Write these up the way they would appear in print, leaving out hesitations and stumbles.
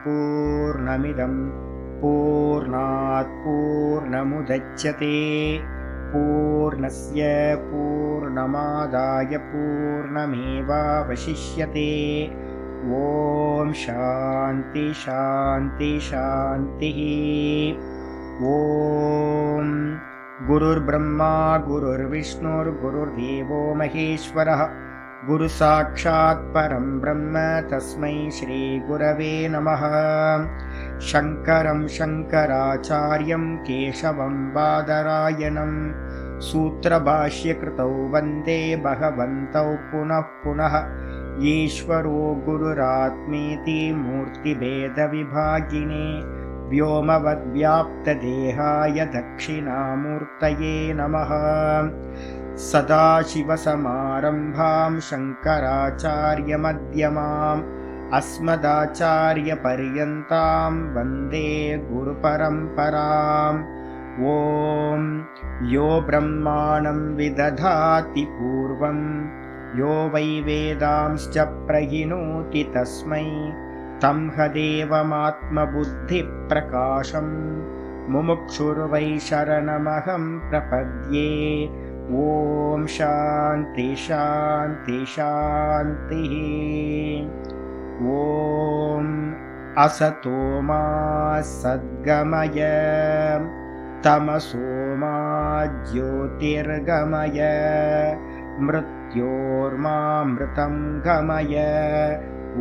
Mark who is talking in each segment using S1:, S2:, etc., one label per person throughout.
S1: पूर्णमिदं पूर्णात् पूर्णमुदच्यते पूर्णस्य पूर्णमादाय पूर्णमेवावशिष्यते। ॐ शान्ति शान्ति शान्तिः। ॐ गुरुर्ब्रह्मा गुरुर्विष्णुर्गुरुर्देवो महेश्वरः गुरुसाक्षात् परं ब्रह्म तस्मै श्रीगुरवे नमः। शङ्करं शङ्कराचार्यं केशवं बादरायणं सूत्रभाष्यकृतौ वन्दे भगवन्तौ पुनः पुनः। ईश्वरो गुरुरात्मेति मूर्तिभेदविभागिने व्योमवद्व्याप्तदेहाय दक्षिणामूर्तये नमः। सदाशिवसमारम्भां शङ्कराचार्यमध्यमाम् अस्मदाचार्यपर्यन्तां वन्दे गुरुपरम्पराम्। ॐ यो ब्रह्माणं विदधाति पूर्वं यो वै वेदांश्च प्रहिणोति तस्मै तं हदेवमात्मबुद्धिप्रकाशं मुमुक्षुर्वै शरणमहं प्रपद्ये। ॐ शान्ति शान्ति शान्तिः। ॐ असतो मा सद्गमय तमसो मा ज्योतिर्गमय मृत्योर्मामृतं गमय। ॐ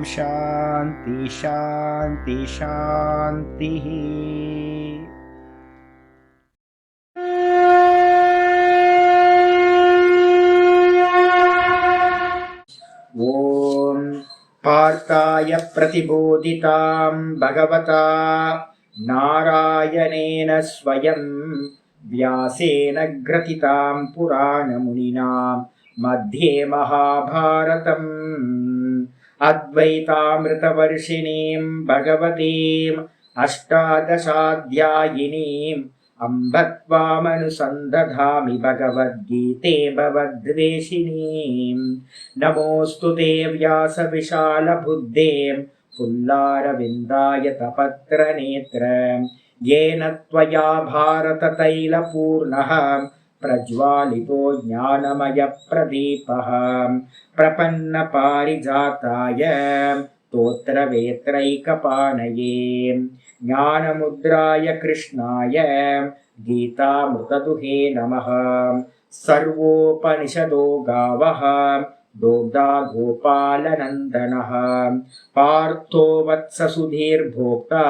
S1: शान्ति शान्ति शान्तिः। ॐ पार्थाय प्रतिबोधितां भगवता नारायणेन स्वयं व्यासेन ग्रथितां पुराणमुनिना मध्ये महाभारतम् अद्वैतामृतवर्षिणीं भगवतीम् अष्टादशाध्यायिनीम् अम्ब त्वामनुसन्दधामि भगवद्गीते भवद्वेषिणीम्। नमोऽस्तु ते व्यासविशालबुद्धे पुल्लारविन्दाय तपत्रनेत्र येन त्वया भारततैलपूर्णः प्रज्वालितो ज्ञानमयप्रदीपः प्रपन्नपारिजाताय स्तोत्रवेत्रैकपाणये ज्ञानमुद्राय कृष्णाय गीतामृतदुहे नमः। सर्वोपनिषदो गावः दोग्धा गोपालनन्दनः पार्थो वत्ससुधीर्भोक्ता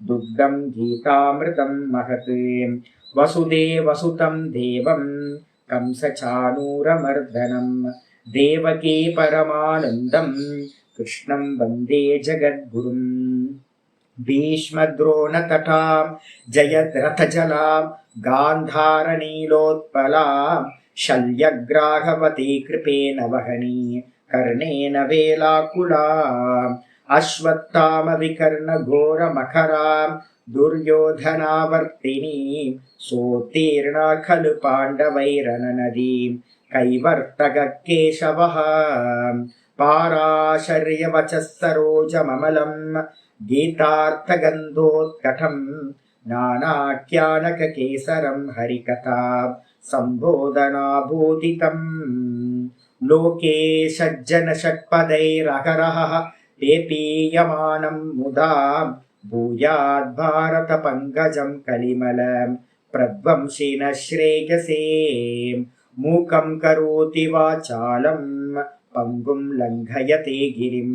S1: दुग्धं गीतामृतं महत्। वसुदेवसुतं देवं कंसचाणूरमर्दनं देवकी परमानन्दं कृष्णं वन्दे जगद्गुरुम्। भीष्मद्रोणतटां जयद्रथजलां गान्धारनीलोत्पलां शल्यग्राहवती कृपेण वहनी कर्णेन वेलाकुलाम् अश्वत्थामविकर्णघोरमखरां दुर्योधनावर्तिनीं सोत्तीर्णा खलु पाण्डवैरननदीं कैवर्तककेशवः पाराशर्यवचः सरोजममलं गीतार्थगन्धोत्कटं नानाख्यानककेसरं हरिकथा सम्बोधनाभूतितम्। लोके सज्जनषट्पदैरहरः पेपीयमानं मुदा भूयाद्भारतपङ्कजं कलिमलं प्रध्वंसिनः श्रेयसे। मूकं करोति वाचालं पङ्गुं लङ्घयते गिरिं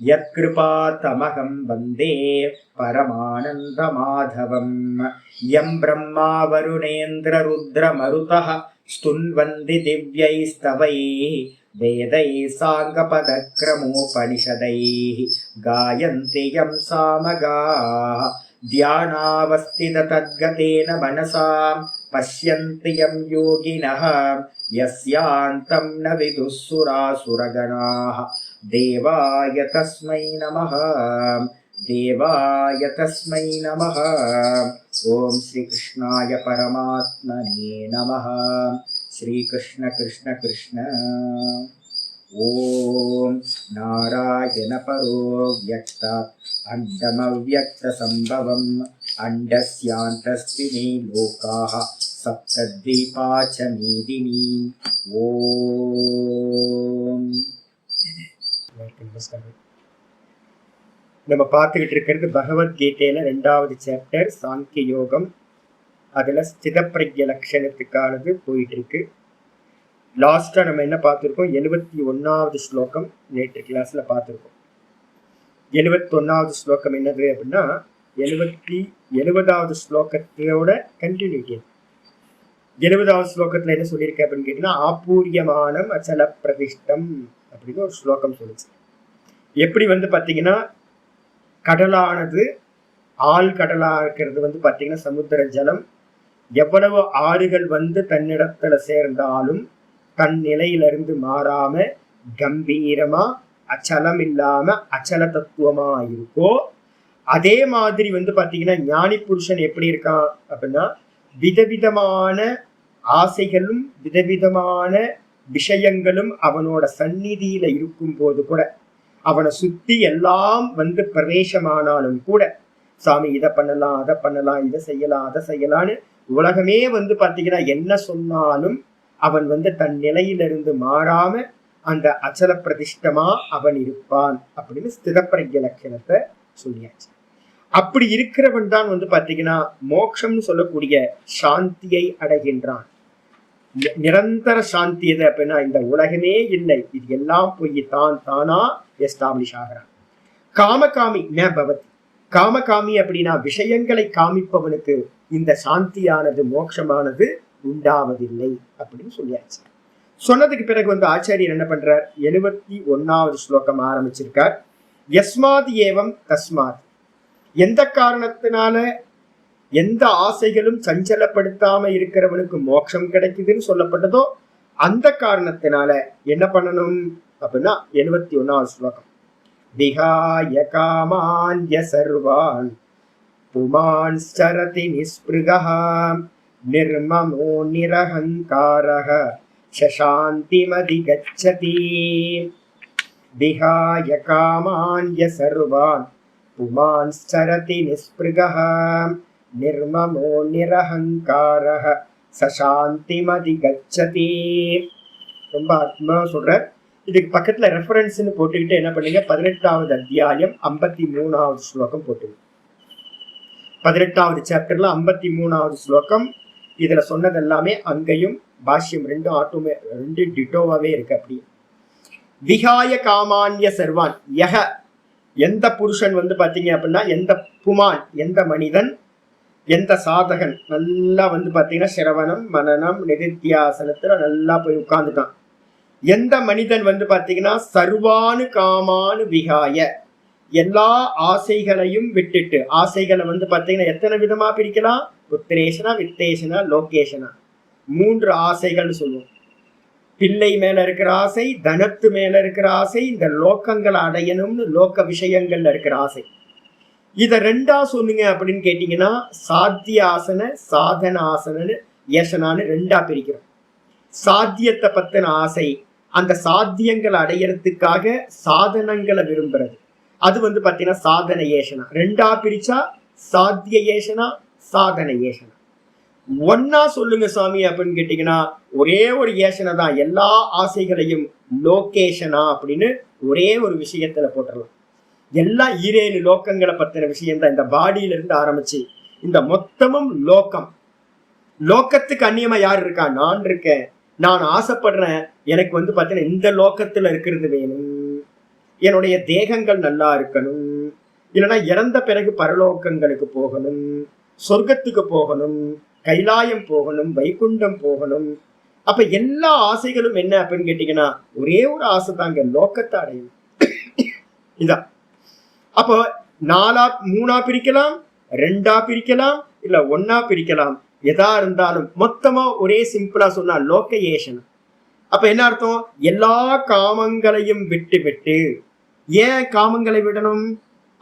S1: यत्कृपातमहं वन्दे परमानन्दमाधवम्। यं ब्रह्मा वरुणेन्द्ररुद्रमरुतः स्तुन्वन्ति दिव्यैस्तवैः वेदैः साङ्गपदक्रमोपनिषदैः गायन्ति यं सामगाः ध्यानावस्थिततद्गतेन मनसा पश्यन्ति यं योगिनः यस्यान्तं न विदुः सुरासुरगणाः। देवाय तस्मै नमः देवाय तस्मै नमः। ॐ श्रीकृष्णाय परमात्मने नमः। श्रीकृष्ण कृष्ण कृष्ण। ஓம் நாராயண பரோ வியக்தாத் அண்டமவ்யக்த சம்பவம் அண்டஸ்யாந்தஸ்தினி லோகாஹ சப்தத்வீபாச்ச மேதினி. ஓம். நம்ம பார்த்துக்கிட்டு இருக்கிறது பகவத்கீதையில 2வது சாப்டர் சாங்கிய யோகம். அதுல ஸ்திதப்பிரக்ஞ லட்சணத்துக்கானது போயிட்டு இருக்கு. லாஸ்டா நம்ம என்ன பார்த்துருக்கோம்? 71வது ஸ்லோகம் நேற்று கிளாஸ்ல பார்த்துருக்கோம். 71வது ஸ்லோகம் என்னது அப்படின்னா 70வது ஸ்லோகத்தோட கண்டினியூட்டி. 70வது ஸ்லோகத்துல என்ன சொல்லியிருக்க அப்படின்னு கேட்டீங்கன்னா ஆபூரியமானம் அச்சல பிரதிஷ்டம் அப்படின்னு ஒரு ஸ்லோகம் சொல்லுச்சு. எப்படி பார்த்தீங்கன்னா கடலானது ஆள் கடலா இருக்கிறது பார்த்தீங்கன்னா சமுத்திர ஜலம் எவ்வளவு ஆறுகள் தன்னிடத்துல சேர்ந்தாலும் தன் நிலையிலிருந்து மாறாம கம்பீரமா அச்சலம் இல்லாம அச்சல தத்துவமா இருக்கோ, அதே மாதிரி பார்த்தீங்கன்னா ஞானி புருஷன் எப்படி இருக்கான் அப்படின்னா விதவிதமான ஆசைகளும் விதவிதமான விஷயங்களும் அவனோட சந்நிதியில இருக்கும் போது கூட அவனை சுத்தி எல்லாம் பிரவேசமானாலும் கூட சாமி இதை பண்ணலாம் அதை பண்ணலாம் இதை செய்யலாம் அதை செய்யலான்னு உலகமே பார்த்தீங்கன்னா என்ன சொன்னாலும் அவன் தன் நிலையிலிருந்து மாறாம அந்த அச்சல பிரதிஷ்டமா அவன் இருப்பான் அப்படின்னு ஸ்திதப்பிரக்ஞ லட்சணத்தை சொல்லியாச்சு. அப்படி இருக்கிறவன் தான் பார்த்தீங்கன்னா மோட்சம்னு சொல்லக்கூடிய சாந்தியை அடைகின்றான். நிரந்தர சாந்தி எது அப்படின்னா இந்த உலகமே இல்லை, இது எல்லாம் போய் தானா எஸ்டாப்ளிஷ் ஆகிறான். காமகாமி ந பவதி. காமகாமி அப்படின்னா விஷயங்களை காமிப்பவனுக்கு இந்த சாந்தியானது மோட்சமானது உண்டாவதில்லை அப்படின்னு சொல்லியாச்சு. சொன்னதுக்கு பிறகு ஆச்சாரியர் என்ன பண்றார்? 71வது ஸ்லோகம் ஆரம்பிச்சிருக்கார். யஸ்மாத் ஏவம் தஸ்மாத். எந்த காரணத்தினால எந்த ஆசைகளும் சஞ்சலப்படுத்தாம இருக்கிறவனுக்கு மோட்சம் கிடைக்குதுன்னு சொல்லப்பட்டதோ அந்த காரணத்தினால என்ன பண்ணணும் அப்படின்னா 71வது ஸ்லோகம் விஹாய காமான்ய சர்வான் புமான் சரதி நிஸ்பிருகஹ நிர்மமோ நிரஹங்காரஹ சசாந்திமதி கச்சதி. விஹாய காமான்ய சர்வான் புமான் சரதி நிஸ்பிருகஹ நிர்மமோ நிரஹங்காரஹ சசாந்திமதி கச்சதி. ரொம்ப அற்புதமா சொல்றார். இதுக்கு பக்கத்துல ரெஃபரன்ஸ்னு போட்டுக்கிட்டு என்ன பண்ணீங்க? 18வது அத்தியாயம் 53வது ஸ்லோகம் போட்டுங்க. 18வது சாப்டர்ல 53வது ஸ்லோகம். இதுல சொன்னது எல்லாமே அங்கேயும் பாஷ்யம் ரெண்டு டிட்டோவாவே இருக்கு. அப்படி விஹாய காமான்ய சர்வான் யக எந்த புருஷன் பாத்தீங்க அப்படின்னா எந்த புமான் எந்த மனிதன் எந்த சாதகன் நல்லா பார்த்தீங்கன்னா சிரவணம் மனனம் நிதித்தியாசனத்துல நல்லா போய் உட்கார்ந்துட்டான். எந்த மனிதன் பார்த்தீங்கன்னா சர்வானு காமானு விகாய எல்லா ஆசைகளையும் விட்டுட்டு, ஆசைகளை பார்த்தீங்கன்னா எத்தனை விதமா பிரிக்கலாம்? புத்திரேஷனா வித்தேஷனா லோகேஷனா 3 ஆசைகள் சொல்லுவோம். பிள்ளை மேல இருக்கிற ஆசை, தனத்து மேல இருக்கிற ஆசை, இந்த லோக்கங்களை அடையணும்னு லோக்க விஷயங்கள்ல இருக்கிற ஆசை. இத 2ஆ சொல்லுங்க அப்படின்னு கேட்டீங்கன்னா சாத்திய ஆசன சாதன ஆசனன்னு ஏசனான்னு 2ஆ பிரிக்கிறோம். சாத்தியத்தை பத்தின ஆசை, அந்த சாத்தியங்களை அடையறதுக்காக சாதனங்களை விரும்புறது, அது பார்த்தீங்கன்னா சாதன ஏசனா. 2ஆ பிரிச்சா சாத்திய ஏசனா சாதன ஏசனா. 1ஆ சொல்லுங்க சுவாமி அப்படின்னு கேட்டீங்கன்னா ஒரே ஒரு ஏசனை தான் எல்லா ஆசைகளையும் லோகேஷனா அப்படின்னு ஒரே ஒரு விஷயத்துல போட்டுடலாம். எல்லாம் 7 லோக்கங்களை பத்தின விஷயம் தான். இந்த பாடியில இருந்து ஆரம்பிச்சு இந்த மொத்தமும் லோக்கம். லோக்கத்துக்கு அந்நியமா யார் இருக்கா? நான் இருக்கேன். நான் ஆசைப்படுறேன் எனக்கு பார்த்தீங்கன்னா இந்த லோக்கத்துல இருக்கிறது வேணும், என்னுடைய தேகங்கள் நல்லா இருக்கணும், இல்லைன்னா இறந்த பிறகு பரலோகங்களுக்கு போகணும், சொர்க்கத்துக்கு போகணும், கைலாயம் போகணும், வைகுண்டம் போகணும். அப்ப எல்லா ஆசைகளும் என்ன அப்படின்னு கேட்டீங்கன்னா ஒரே ஒரு ஆசை தாங்க, லோக்கத்தை அடையும். இதான். அப்போ 3ஆ பிரிக்கலாம், 2ஆ பிரிக்கலாம், இல்ல 1ஆ பிரிக்கலாம். எதா இருந்தாலும் மொத்தமா ஒரே சிம்பிளா சொன்னா லோக ஏஷன். அப்ப என்ன அர்த்தம்? எல்லா காமங்களையும் விட்டு ஏன் காமங்களை விடணும்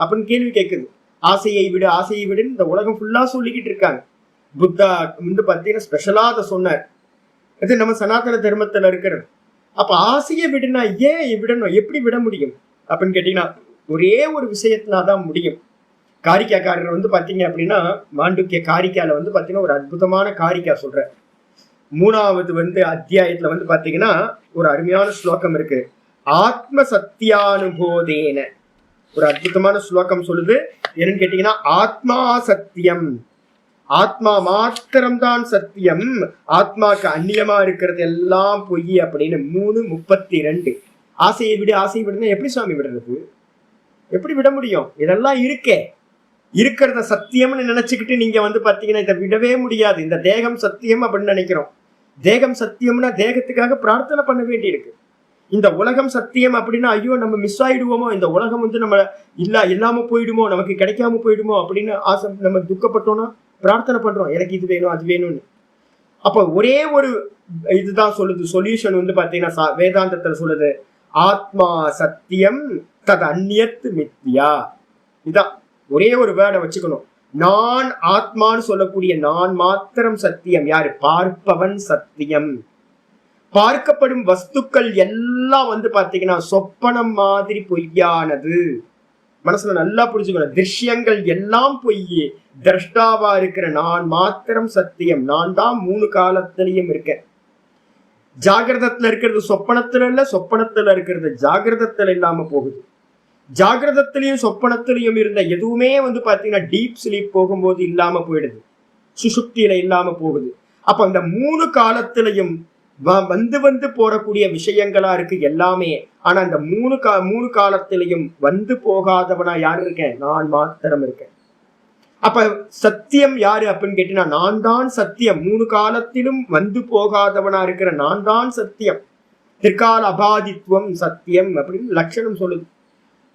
S1: அப்படின்னு கேள்வி கேட்குது. ஆசையை விடு ஆசையை விடுன்னு இந்த உலகம் ஃபுல்லா சொல்லிக்கிட்டு இருக்காங்க. புத்தா பார்த்தீங்கன்னா ஸ்பெஷலா அதை சொன்னார். இது நம்ம சனாதன தர்மத்துல இருக்கிறது. அப்ப ஆசையை விடுனா ஏன் விடணும், எப்படி விட முடியும் அப்படின்னு கேட்டீங்கன்னா ஒரே ஒரு விஷயத்தினாதான் முடியும். காரிக்காக்காரர் வந்து பாத்தீங்க அப்படின்னா மாண்டூக்கிய காரிக்கால வந்து பாத்தீங்கன்னா ஒரு அற்புதமான காரிக்கா சொல்ற 3வது அத்தியாயத்துல வந்து பாத்தீங்கன்னா ஒரு அருமையான ஸ்லோகம் இருக்கு. ஆத்ம சத்தியானுபோதேன ஒரு அற்புதமான ஸ்லோகம் சொல்லுது. என்னன்னு கேட்டீங்கன்னா ஆத்மா சத்தியம், ஆத்மா மாத்திரம்தான் சத்தியம், ஆத்மாக்கு அந்நியமா இருக்கிறது எல்லாம் பொய் அப்படின்னு 3:32. ஆசையை விடு, ஆசையை விடுனா எப்படி சுவாமி விடுறது, எப்படி விட முடியும்? இதெல்லாம் இருக்கே, இருக்கிறத சத்தியம்னு நினைச்சுக்கிட்டு நீங்க வந்து பாத்தீங்கன்னா இதை விடவே முடியாது. இந்த தேகம் சத்தியம் அப்படின்னு நினைக்கிறோம். தேகம் சத்தியம்னா தேகத்துக்காக பிரார்த்தனை பண்ண வேண்டி இருக்கு. இந்த உலகம் சத்தியம் அப்படின்னா ஐயோ நம்ம மிஸ் ஆயிடுவோமோ, இந்த உலகம் வந்து நம்ம இல்லாம போயிடுமோ, நமக்கு கிடைக்காம போயிடுமோ அப்படின்னு ஆசை நம்ம துக்கப்பட்டோம்னா பிரார்த்தனை பண்றோம், எனக்கு இது வேணும் அது வேணும்னு. அப்ப ஒரே ஒரு இதுதான் சொல்லுது சொல்யூஷன் வந்து பாத்தீங்கன்னா வேதாந்தத்துல சொல்லுது ஆத்மா சத்தியம் தது அந்நியத்து மித்யா. இதான் ஒரே ஒரு வேர்டை வச்சுக்கணும். நான் ஆத்மான்னு சொல்லக்கூடிய நான் மாத்திரம் சத்தியம். யாரு? பார்ப்பவன் சத்தியம். பார்க்கப்படும் வஸ்துக்கள் எல்லாம் வந்து பாத்தீங்கன்னா சொப்பனம் மாதிரி பொய்யானது. மனசுல நல்லா புரிஞ்சுக்கணும். திருஷ்யங்கள் எல்லாம் பொய், திரஷ்டாவா இருக்கிற நான் மாத்திரம் சத்தியம். நான் தான் 3 காலத்திலையும் இருக்கேன். ஜாகிரதத்துல இருக்கிறது சொப்பனத்துல இல்ல, சொப்பனத்துல இருக்கிறது ஜாகிரதத்துல இல்லாம போகுது. ஜாகிரதத்திலையும் சொப்பனத்திலையும் இருந்த எதுவுமே வந்து பாத்தீங்கன்னா டீப் ஸ்லீப் போகும்போது இல்லாம போயிடுது, சுசுப்தியில இல்லாம போகுது. அப்ப அந்த 3 காலத்திலையும் வந்து போறக்கூடிய விஷயங்களா இருக்கு எல்லாமே. ஆனா அந்த 3 காலத்திலையும் வந்து போகாதவனா யாரு இருக்கேன்? நான் மாத்திரம் இருக்கேன். அப்ப சத்தியம் யாரு அப்படின்னு கேட்டீங்கன்னா நான் தான் சத்தியம். 3 காலத்திலும் வந்து போகாதவனா இருக்கிற நான் தான் சத்தியம். திரிகால அபாதித்வம் சத்தியம் அப்படின்னு லட்சணம் சொல்லுது.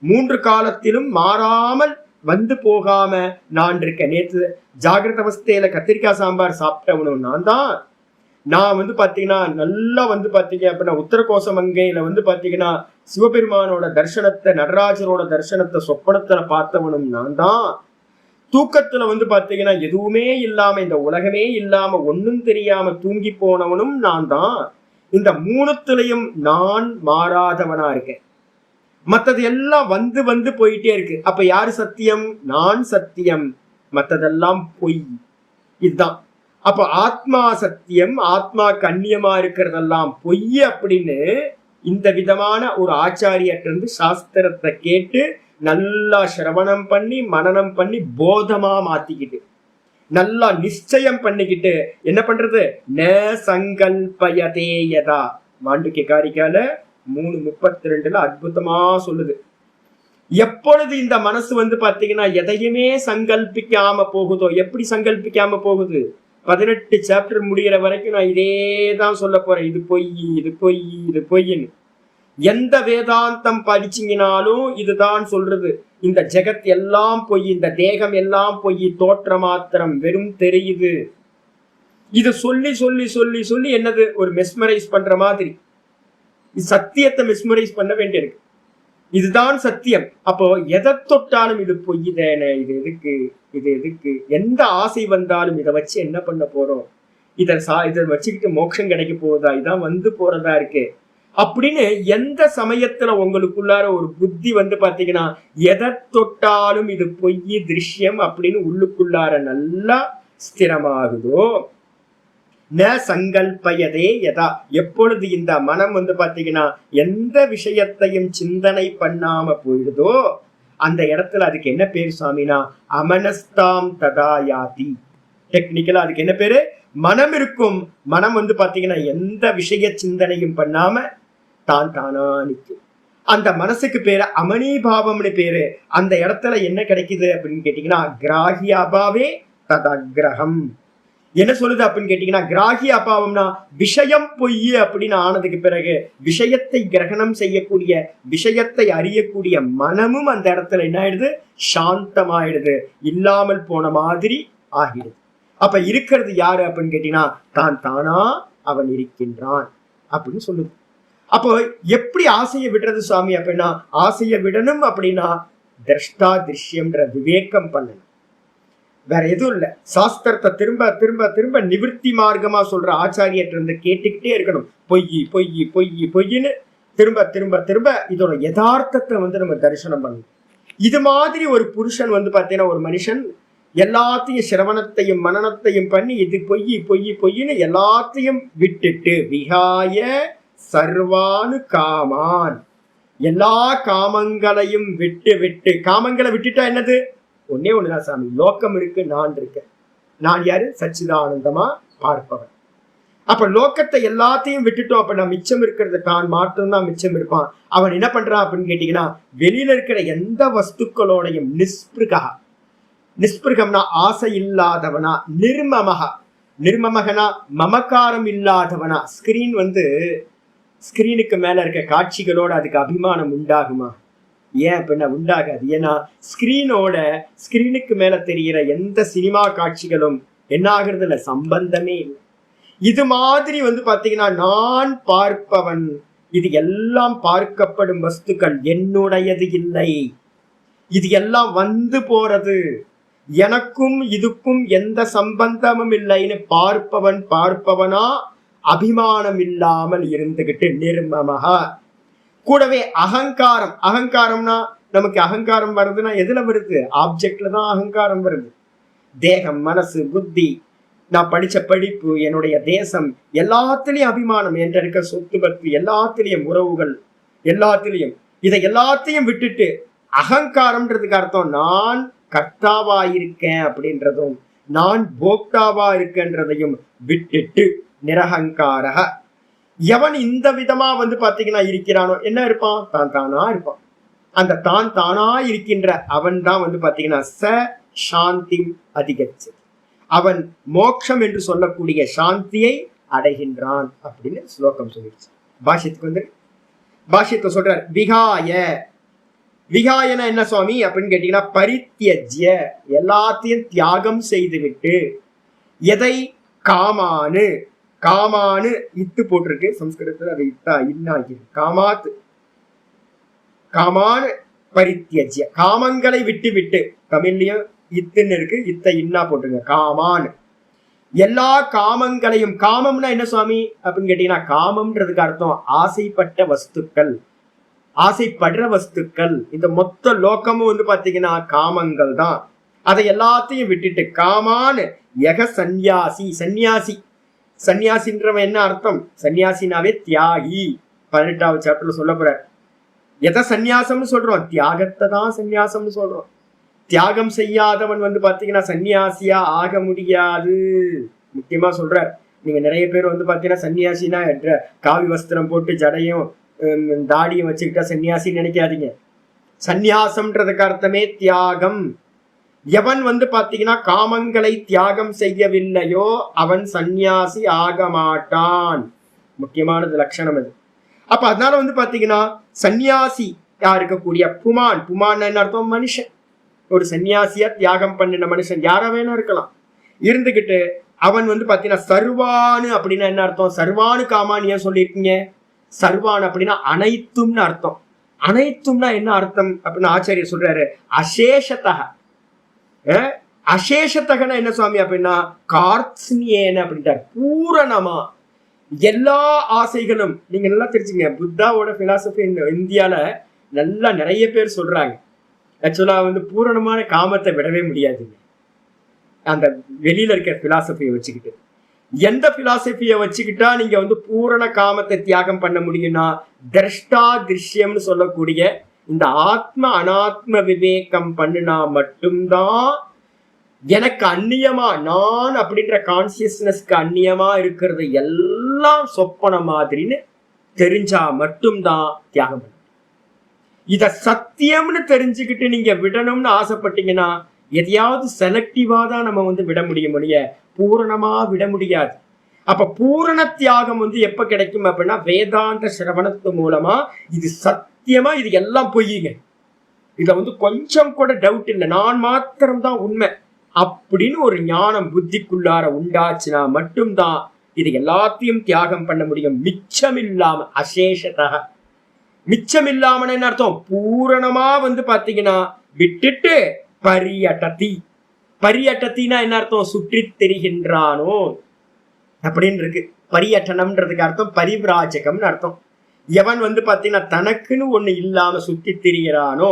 S1: 3 காலத்திலும் மாறாமல் வந்து போகாம நான் இருக்கேன். நேற்று ஜாகிரத அவஸ்தையில கத்திரிக்காய் சாம்பார் சாப்பிட்டவனும் நான் தான். நான் வந்து பாத்தீங்கன்னா நல்லா வந்து பாத்தீங்க அப்படின்னா உத்தரகோச மங்கையில வந்து பாத்தீங்கன்னா சிவபெருமானோட தர்சனத்தை, நடராஜரோட தர்சனத்தை சொப்பனத்துல பார்த்தவனும் நான் தான். தூக்கத்துல வந்து பாத்தீங்கன்னா எதுவுமே இல்லாம, இந்த உலகமே இல்லாம ஒன்னும் தெரியாம தூங்கி போனவனும் நான் தான். இந்த 3த்துலயும் நான் மாறாதவனா இருக்கேன். மத்தது எல்லாம் வந்து போயிட்டே இருக்கு. அப்ப யாரு சத்தியம்? நான் சத்தியம், மத்ததெல்லாம் பொய். இதுதான். அப்ப ஆத்மா சத்தியம், ஆத்மா கண்ணியமா இருக்கிறதெல்லாம் பொய் அப்படின்னு இந்த விதமான ஒரு ஆச்சாரியத்திலிருந்து சாஸ்திரத்தை கேட்டு நல்லா சிரவணம் பண்ணி மனனம் பண்ணி போதமா மாத்திக்கிட்டு நல்லா நிச்சயம் பண்ணிக்கிட்டு என்ன பண்றது? ந சங்கல்பயதே யதா. மாண்டூக்கிய காரிக்கால 3:32 அற்புதமா சொல்லுது. எப்பொழுது இந்த மனசு வந்து பாத்தீங்கன்னா எதையுமே சங்கல்பிக்காம போகுதோ, எப்படி சங்கல்பிக்காம போகுது? 18 சாப்டர் முடிகிற வரைக்கும் நான் இதேதான் சொல்ல போறேன். இது பொய், இது பொய், இது பொய்ன்னு. எந்த வேதாந்தம் படிச்சீங்கனாலும் இதுதான் சொல்றது. இந்த ஜெகத் எல்லாம் பொய், இந்த தேகம் எல்லாம் பொய், தோற்ற மாத்திரம், வெறும் தெரியுது. இது சொல்லி சொல்லி சொல்லி சொல்லி என்னது ஒரு மெஸ்மரைஸ் பண்ற மாதிரி சத்தியத்தை மெஸ்மரைஸ் பண்ண வேண்டியிருக்கு. இதுதான் சத்தியம். அப்போ எதை தொட்டாலும் இது பொய் தானே, இது எதுக்கு, இது எதுக்கு, எந்த ஆசை வந்தாலும் இதை வச்சு என்ன பண்ண போறோம், இதை வச்சுக்கிட்டு மோட்சம் கிடைக்க போகுதா, இதான் வந்து போறதா இருக்கு அப்படின்னு எந்த சமயத்துல உங்களுக்குள்ளார ஒரு புத்தி வந்து பாத்தீங்கன்னா எதை தொட்டாலும் இது பொய் திருஷ்யம் அப்படின்னு உள்ளுக்குள்ளார நல்லா ஸ்திரமாகுதோ, ந சங்கல்பயதே யதா. எப்பொழுது இந்த மனம் வந்து பாத்தீங்கன்னா எந்த விஷயத்தையும் சிந்தனை பண்ணாம போயிடுதோ அந்த இடத்துல அதுக்கு என்ன பேரு சாமினா அமனஸ்தாம் ததாயாதி. டெக்னிக்கலா அதுக்கு என்ன பேரு? மனம் இருக்கும். மனம் வந்து பாத்தீங்கன்னா எந்த விஷய சிந்தனையும் பண்ணாம தான் தானா நிற்கும். அந்த மனசுக்கு பேரு அமனிபாவம்னு பேரு. அந்த இடத்துல என்ன கிடைக்குது அப்படின்னு கேட்டீங்கன்னா கிராகிய அபாவே ததக்ரகம். என்ன சொல்லுது அப்படின்னு கேட்டீங்கன்னா கிராகிய அபாவம்னா விஷயம் பொய் அப்படின்னு ஆனதுக்கு பிறகு விஷயத்தை கிரகணம் செய்யக்கூடிய, விஷயத்தை அறியக்கூடிய மனமும் அந்த இடத்துல என்ன ஆயிடுது? சாந்தமாயிடுது, இல்லாமல் போன மாதிரி ஆகிடுது. அப்ப இருக்கிறது யாரு அப்படின்னு கேட்டீங்கன்னா தான் தானா அவன் இருக்கின்றான் அப்படின்னு சொல்லுது. அப்போ எப்படி ஆசையை விடுறது சுவாமி அப்படின்னா, ஆசையை விடணும் அப்படின்னா திரஷ்டா திருஷ்யம்ன்ற விவேகம் பண்ணணும். வேற எதுவும் இல்ல. சாஸ்திரத்தை திரும்ப திரும்ப திரும்ப நிவிற்த்தி மார்க்கமா சொல்ற ஆச்சாரியர்கிட்ட இருந்து கேட்டுக்கிட்டே இருக்கணும். பொய் பொய் பொய் பொய்ன்னு திரும்ப திரும்ப திரும்ப இதோட யதார்த்தத்தை நம்ம தரிசனம் பண்ணணும். இது மாதிரி ஒரு புருஷன் பாத்தீங்கன்னா, ஒரு மனுஷன் எல்லாத்தையும் சிரவணத்தையும் மனனத்தையும் பண்ணி இது பொய் பொய் பொய்ன்னு எல்லாத்தையும் விட்டுட்டு விகாய சர்வானு காமான், எல்லா காமங்களையும் விட்டு விட்டு, காமங்களை விட்டுட்டா என்னது? ஒன்னே ஒண்ணுதான் சாமி, லோகம் இருக்கு, நான் இருக்கேன். நான் யாரு? சச்சிதானந்தமா பார்ப்பவன். அப்ப லோகத்தை எல்லாத்தையும் விட்டுட்டோம். அப்ப நான் மிச்சம் இருக்கிறது தான் மாற்றம்தான் மிச்சம் இருப்பான். அவன் என்ன பண்றான் அப்படின்னு கேட்டீங்கன்னா, வெளியில இருக்கிற எந்த வஸ்துக்களோடையும் நிஸ்பிருகா, நிஸ்பிருகம்னா ஆசை இல்லாதவனா, நிர்மமகா, நிர்மமகனா மமக்காரம் இல்லாதவனா. ஸ்கிரீனுக்கு மேல இருக்க காட்சிகளோட அதுக்கு அபிமானம் உண்டாகுமா? ஏன் பின்ன உண்டாகாது. ஏன்னா ஸ்கிரீனுக்கு மேல தெரிகிற எந்த சினிமா காட்சிகளும் என்ன ஆகுறது இல்ல, சம்பந்தமே இல்லை. இது மாதிரி பாத்தீங்கன்னா, நான் பார்ப்பவன், இது எல்லாம் பார்க்கப்படும் வஸ்துக்கள் என்னுடையது இல்லை, இது எல்லாம் போறது, எனக்கும் இதுக்கும் எந்த சம்பந்தமும் இல்லைன்னு பார்ப்பவன் பார்ப்பவனா அபிமானம் இல்லாமல் இருந்துகிட்டு நிர்மமகா. கூடவே அகங்காரம், அகங்காரம்னா நமக்கு அகங்காரம் வருதுன்னா எதுல வருது? ஆப்ஜெக்ட்ல தான் அகங்காரம் வருது. தேகம், மனசு, புத்தி, நான் படிச்ச படிப்பு, என்னுடைய தேசம், எல்லாத்திலையும் அபிமானம், என்ற இருக்க சொத்து பத்து, எல்லாத்திலையும் உறவுகள், எல்லாத்திலையும் இதை எல்லாத்தையும் விட்டுட்டு அகங்காரம்ன்றதுக்கு அர்த்தம் நான் கர்த்தாவா இருக்கேன் அப்படின்றதும் நான் போக்தாவா இருக்கன்றதையும் விட்டுட்டு நிரகங்காரக. எவன் இந்த விதமா பாத்தீங்கன்னா இருக்கிறானோ என்ன இருப்பான்? தான் தானா இருப்பான். அந்த தான் தானா இருக்கின்ற அவன் தான் பாத்தீங்கன்னா ச சாந்தி அதிகரிச்சு, அவன் மோட்சம் என்று சொல்லக்கூடிய சாந்தியை அடைகின்றான் அப்படின்னு ஸ்லோகம் சொல்லிடுச்சு. பாஷ்யத்துக்கு பாஷ்யத்தை சொல்றார். விகாய, விகாயன என்ன சுவாமி அப்படின்னு கேட்டீங்கன்னா, பரித்யஜ்ய, எல்லாத்தையும் தியாகம் செய்து விட்டு, எதை? காமானு, காமானு இட்டு போட்டிருக்கு சம்ஸ்கிருதத்துல, அதை இட்டா இன்னாகி காமாத்து, காமானு பரித்யஜ்ய, காமங்களை விட்டு விட்டு, தமிழ்லயும் இத்துன்னு இருக்கு, இத்த இன்னா போட்டுருங்க, காமான், எல்லா காமங்களையும். காமம்னா என்ன சுவாமி அப்படின்னு கேட்டீங்கன்னா, காமம்ன்றதுக்கு அர்த்தம் ஆசைப்பட்ட வஸ்துக்கள், ஆசைப்படுற வஸ்துக்கள். இந்த மொத்த லோகமும் பாத்தீங்கன்னா காமங்கள் தான். அதை எல்லாத்தையும் விட்டுட்டு காமான் யக சந்நியாசி, சந்நியாசி, சந்நியாசின்றவன் என்ன அர்த்தம்? சன்னியாசினாவே தியாகி. 18வது சாப்டர்ல சொல்ல போற. எதை சந்நியாசம்னு சொல்றோம்? தியாகத்தை தான் சந்நியாசம்னு சொல்றோம். தியாகம் செய்யாதவன் பாத்தீங்கன்னா சன்னியாசியா ஆக முடியாது. முக்கியமா சொல்றார். நீங்க நிறைய பேர் பாத்தீங்கன்னா சன்னியாசினா காவி வஸ்திரம் போட்டு ஜடையும் தாடியும் வச்சுக்கிட்டா சன்னியாசின்னு நினைக்காதீங்க. சந்நியாசம்ன்றதுக்கு அர்த்தமே தியாகம். எவன் பாத்தீங்கன்னா காமங்களை தியாகம் செய்யவில்லையோ அவன் சந்நியாசி ஆக மாட்டான். முக்கியமானது லட்சணம் அது. அப்ப அதனால பாத்தீங்கன்னா சந்நியாசியா இருக்கக்கூடிய புமான், புமான் என்ன அர்த்தம்? மனுஷன். ஒரு சன்னியாசியா தியாகம் பண்ணின மனுஷன் யாரா வேணா இருக்கலாம், இருந்துகிட்டு அவன் பாத்தீங்கன்னா சர்வானு அப்படின்னா என்ன அர்த்தம்? சர்வானு காமான் ஏன் சொல்லியிருக்கீங்க? சர்வான் அப்படின்னா அனைத்தும்னு அர்த்தம். அனைத்தும்னா என்ன அர்த்தம் அப்படின்னு ஆச்சாரியர் சொல்றாரு. அசேஷத்தக, அசேஷத்தகனா என்ன சுவாமி அப்படின்னா கார்த்ஸ்னியேன அப்படின்ட்டார். பூரணமா எல்லா ஆசைகளும். நீங்க நல்லா தெரிஞ்சுங்க, புத்தாவோட பிலாசபி இந்தியால நல்லா நிறைய பேர் சொல்றாங்க. ஆக்சுவலா பூரணமான காமத்தை விடவே முடியாதுங்க. அந்த வெளியில இருக்கிற பிலாசபியை வச்சுக்கிட்டு, எந்த பிலாசபியை வச்சுக்கிட்டா நீங்க பூரண காமத்தை தியாகம் பண்ண முடியும்னா, திரஷ்டா திருஷ்யம்னு சொல்லக்கூடிய இந்த ஆத்ம அனாத்ம விவேகம் பண்ணுனா மட்டும்தான் எனக்கு அந்நியமா, நான் அப்படின்ற கான்சியஸ்னஸ்க்கு அந்நியமா இருக்கிறது எல்லாம் சொப்பன மாதிரின்னு தெரிஞ்சா மட்டும்தான் தியாகம் பண்ண. இத சத்தியம்னு தெரிஞ்சுக்கிட்டு நீங்க விடணும்னு ஆசைப்பட்டீங்கன்னா எதையாவது செலக்டிவா தான் நம்ம விட முடியும், பூரணமா விட முடியாது. அப்ப பூரண தியாகம் எப்ப கிடைக்கும் அப்படின்னா வேதாந்த சிரவணத்து மூலமா. இது சத்தியமா, இது எல்லாம் பொய்யுங்க, இதுல கொஞ்சம் கூட டவுட் இல்லை, நான் மாத்திரம்தான் உண்மை அப்படின்னு ஒரு ஞானம் புத்திக்குள்ளார உண்டாச்சுன்னா மட்டும்தான் இது எல்லாத்தையும் தியாகம் பண்ண முடியும். மிச்சம் இல்லாம, அசேஷத்தக, மிச்சம் இல்லாமன்னு என்ன அர்த்தம்? பூரணமா பாத்தீங்கன்னா விட்டுட்டு பரியடதி, பரியட்டத்தினா என்ன அர்த்தம்? சுற்றி திரிகின்றானோ அப்படின்னு இருக்கு. பரியட்டனம்ன்றதுக்கு அர்த்தம் பரிவிராஜகம்னு அர்த்தம். எவன் பாத்தீங்கன்னா தனக்குன்னு ஒண்ணு இல்லாம சுத்தி திரிகிறானோ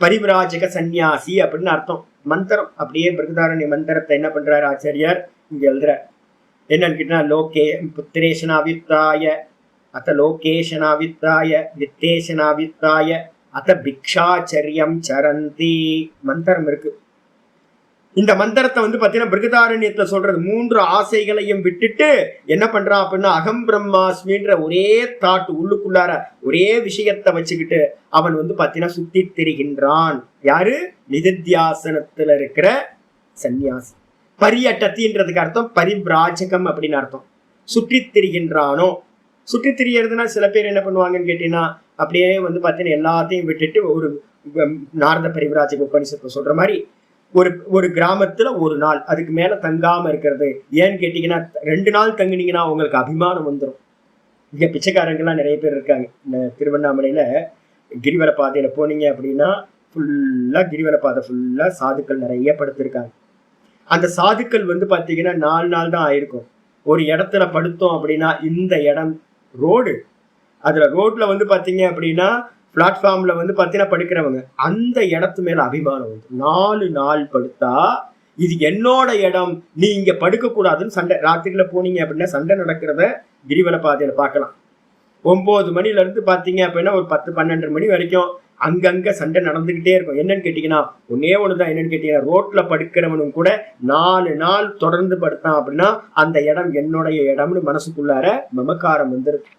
S1: பரிவிராஜக சந்நியாசி அப்படின்னு அர்த்தம். மந்திரம் அப்படியே பிருகதாரண்ய மந்திரத்தை என்ன பண்றாரு ஆச்சாரியார் இங்க எழுதுற. என்னன்னு கேட்டா லோகே புத்திரேஷனாவித்தாய அத்த லோகேஷனாவித்தாய வித்தேஷனாவித்தாய அத்த பிக்ஷாச்சரியம் சரந்தி மந்திரம் இருக்கு. இந்த மந்திரத்தை பாத்தீங்கன்னா பிருகதாரண்யத்தை சொல்றது 3 ஆசைகளையும் விட்டுட்டு என்ன பண்றான் அப்படின்னா அகம் பிரம்மாஸ்மின்ற ஒரே தாட் உள்ளுக்குள்ளார ஒரே விஷயத்தை வச்சுக்கிட்டு அவன் பாத்தீங்கன்னா சுத்தி திரிகின்றான். யாரு? நிதித்தியாசனத்துல இருக்கிற சன்னியாசி. பரியட்டத்தின்றதுக்கு அர்த்தம் பரிவிராஜகம் அப்படின்னு அர்த்தம். சுற்றி திரிகின்றானோ. சுற்றி திரியறதுன்னா சில பேர் என்ன பண்ணுவாங்கன்னு கேட்டீங்கன்னா அப்படியே பாத்தீங்கன்னா எல்லாத்தையும் விட்டுட்டு ஒரு நாரத பரிவிராஜக உபனிஷத்தை சொல்ற மாதிரி ஒரு கிராமத்துல ஒரு நாள் அதுக்கு மேல தங்காம இருக்கிறது. ஏன்னு கேட்டீங்கன்னா 2 நாள் தங்குனீங்கன்னா உங்களுக்கு அபிமானம் வந்துடும். இங்க பிச்சைக்காரங்கெல்லாம் நிறைய பேர் இருக்காங்க. இந்த திருவண்ணாமலையில கிரிவல பாதையில போனீங்க அப்படின்னா ஃபுல்லா கிரிவல பாதை ஃபுல்லா சாதுக்கள் நிறைய படுத்திருக்காங்க. அந்த சாதுக்கள் பாத்தீங்கன்னா 4 நாள் தான் ஆயிருக்கும். ஒரு இடத்துல படுத்தோம் அப்படின்னா இந்த இடம் ரோடு, அதுல ரோட்ல பாத்தீங்க அப்படின்னா பிளாட்ஃபார்ம்ல பாத்தீங்கன்னா படுக்கிறவங்க அந்த இடத்து மேல அபிமானம் வந்து 4 நாள் படுத்தா இது என்னோட இடம், நீ இங்க படுக்க கூடாதுன்னு சண்டை. ராத்திரில போனீங்க அப்படின்னா சண்டை நடக்கிறத கிரிவல பாதையில பார்க்கலாம். 9 மணில இருந்து பாத்தீங்க அப்படின்னா ஒரு 10-12 மணி வரைக்கும் அங்கங்க சண்டை நடந்துகிட்டே இருக்கும். என்னன்னு கேட்டீங்கன்னா ஒன்னே ஒண்ணுதான். என்னன்னு கேட்டீங்கன்னா ரோட்ல படுக்கிறவனும் கூட 4 நாள் தொடர்ந்து படுத்தான் அப்படின்னா அந்த இடம் என்னுடைய இடம்னு மனசுக்குள்ளார மமக்காரம் வந்துருக்கு.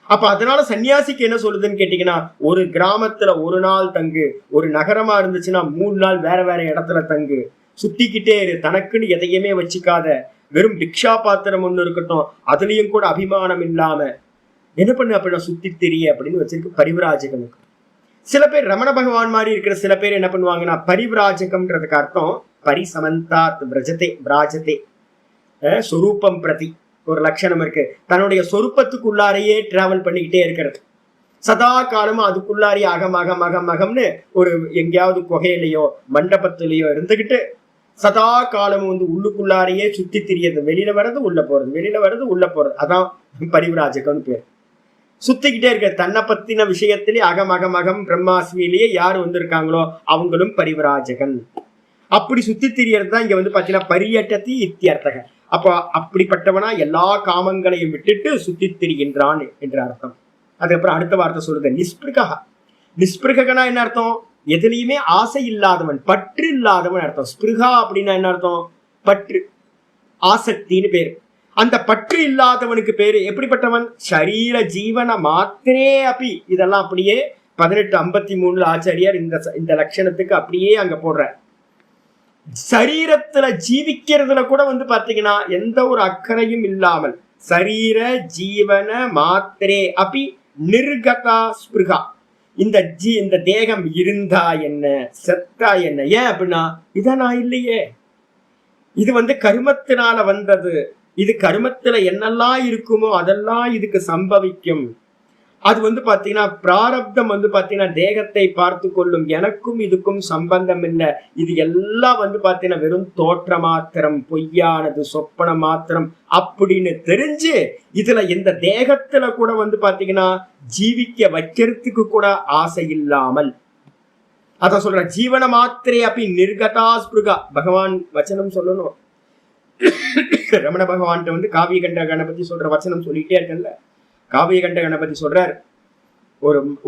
S1: அப்ப அதனால சன்னியாசிக்கு என்ன சொல்லுதுன்னு கேட்டீங்கன்னா ஒரு கிராமத்துல ஒரு நாள் தங்கு, ஒரு நகரமா இருந்துச்சுன்னா 3 நாள் வேற வேற இடத்துல தங்கு, சுத்திக்கிட்டே இரு, தனக்குன்னு எதையுமே வச்சுக்காத, வெறும் பிக்ஷா பாத்திரம் ஒண்ணு இருக்கட்டும் அதுலயும் கூட அபிமானம் இல்லாம என்ன பண்ணு அப்படின்னா சுத்தி தெரிய அப்படின்னு வச்சிருக்கு பரிவிராஜகனுக்கு. சில பேர் ரமண பகவான் மாதிரி இருக்கிற சில பேர் என்ன பண்ணுவாங்கன்னா பரிவிராஜகம்ன்றதுக்கு அர்த்தம் பரிசமந்தாத் விரஜதே பிராஜதே சொரூபம் பிரதி ஒரு லட்சணம் இருக்கு. தன்னுடைய சொரூபத்துக்குள்ளாரையே டிராவல் பண்ணிக்கிட்டே இருக்கிறது. சதா காலமும் அதுக்குள்ளாரையே அகம் அகம் அகம் அகம்னு ஒரு எங்கேயாவது குகையிலையோ மண்டபத்திலேயோ இருந்துகிட்டு சதா காலமும் உள்ளுக்குள்ளாரையே சுத்தி திரியது. வெளியில வர்றது உள்ள போறது, வெளியில வர்றது உள்ள போறது. அதான் பரிவிராஜகம்னு பேர். சுத்திக்கிட்டே இருக்க தன்னை பத்தின விஷயத்திலே அகம் அகம் அகம் பிரம்மாஸ்மியிலேயே யார் இருக்காங்களோ அவங்களும் பரிவிராஜகன். அப்படி சுத்தி திரியறது தான் இங்க பாத்தீங்கன்னா பரியட்டத்தி இத்தியர்த்தக. அப்போ அப்படிப்பட்டவனா எல்லா காமங்களையும் விட்டுட்டு சுத்தி திரிகின்றான் என்று அர்த்தம். அதுக்கப்புறம் அடுத்த வார்த்தை சொல்றது நிஸ்பிருகா. நிஸ்பிருகனா என்ன அர்த்தம்? எதுலையுமே ஆசை இல்லாதவன், பற்று இல்லாதவன் அர்த்தம். ஸ்பிருகா அப்படின்னா என்ன அர்த்தம்? பற்று, ஆசக்தின்னு பேரு. அந்த பற்று இல்லாதவனுக்கு பேரு எப்படிப்பட்டவன்? சரீர ஜீவன மாத்திரே அப்பி. இதெல்லாம் அப்படியே 1853 ஆச்சாரியார் இந்த லட்சணத்துக்கு அப்படியே அங்க போடுற. சரீரத்துல ஜீவிக்கிறதுல கூட பாத்தீங்கன்னா எந்த ஒரு அக்கறையும் இல்லாமல் சரீர ஜீவன மாத்திரே அப்படி நிர்கதா ஸ்பிருகா. இந்த தேகம் இருந்தா என்ன, செத்தா என்ன? ஏன் அப்படின்னா இதான் நான் இல்லையே, இது கருமத்தினால வந்தது. இது கருமத்துல என்னெல்லாம் இருக்குமோ அதெல்லாம் இதுக்கு சம்பவிக்கும். அது பாத்தீங்கன்னா பிராரப்தம் பாத்தீங்கன்னா தேகத்தை பார்த்து கொள்ளும். எனக்கும் இதுக்கும் சம்பந்தம் இல்லை. இது எல்லாம் பாத்தீங்கன்னா வெறும் தோற்ற மாத்திரம், பொய்யானது, சொப்பன மாத்திரம் அப்படின்னு தெரிஞ்சு இதுல இந்த தேகத்துல கூட பாத்தீங்கன்னா ஜீவிக்க வைக்கிறதுக்கு கூட ஆசை இல்லாமல் அதான் சொல்ற ஜீவன மாத்திரே அப்படி நிர்கதா ஸ்பிருகா. பகவான் வச்சனம் சொல்லணும். ரமண பகவான் காவிய கண்ட கணபதி சொல்ற வச்சனம் சொல்லிட்டே இருக்கல. காவிய கண்ட கணபதி சொல்றார்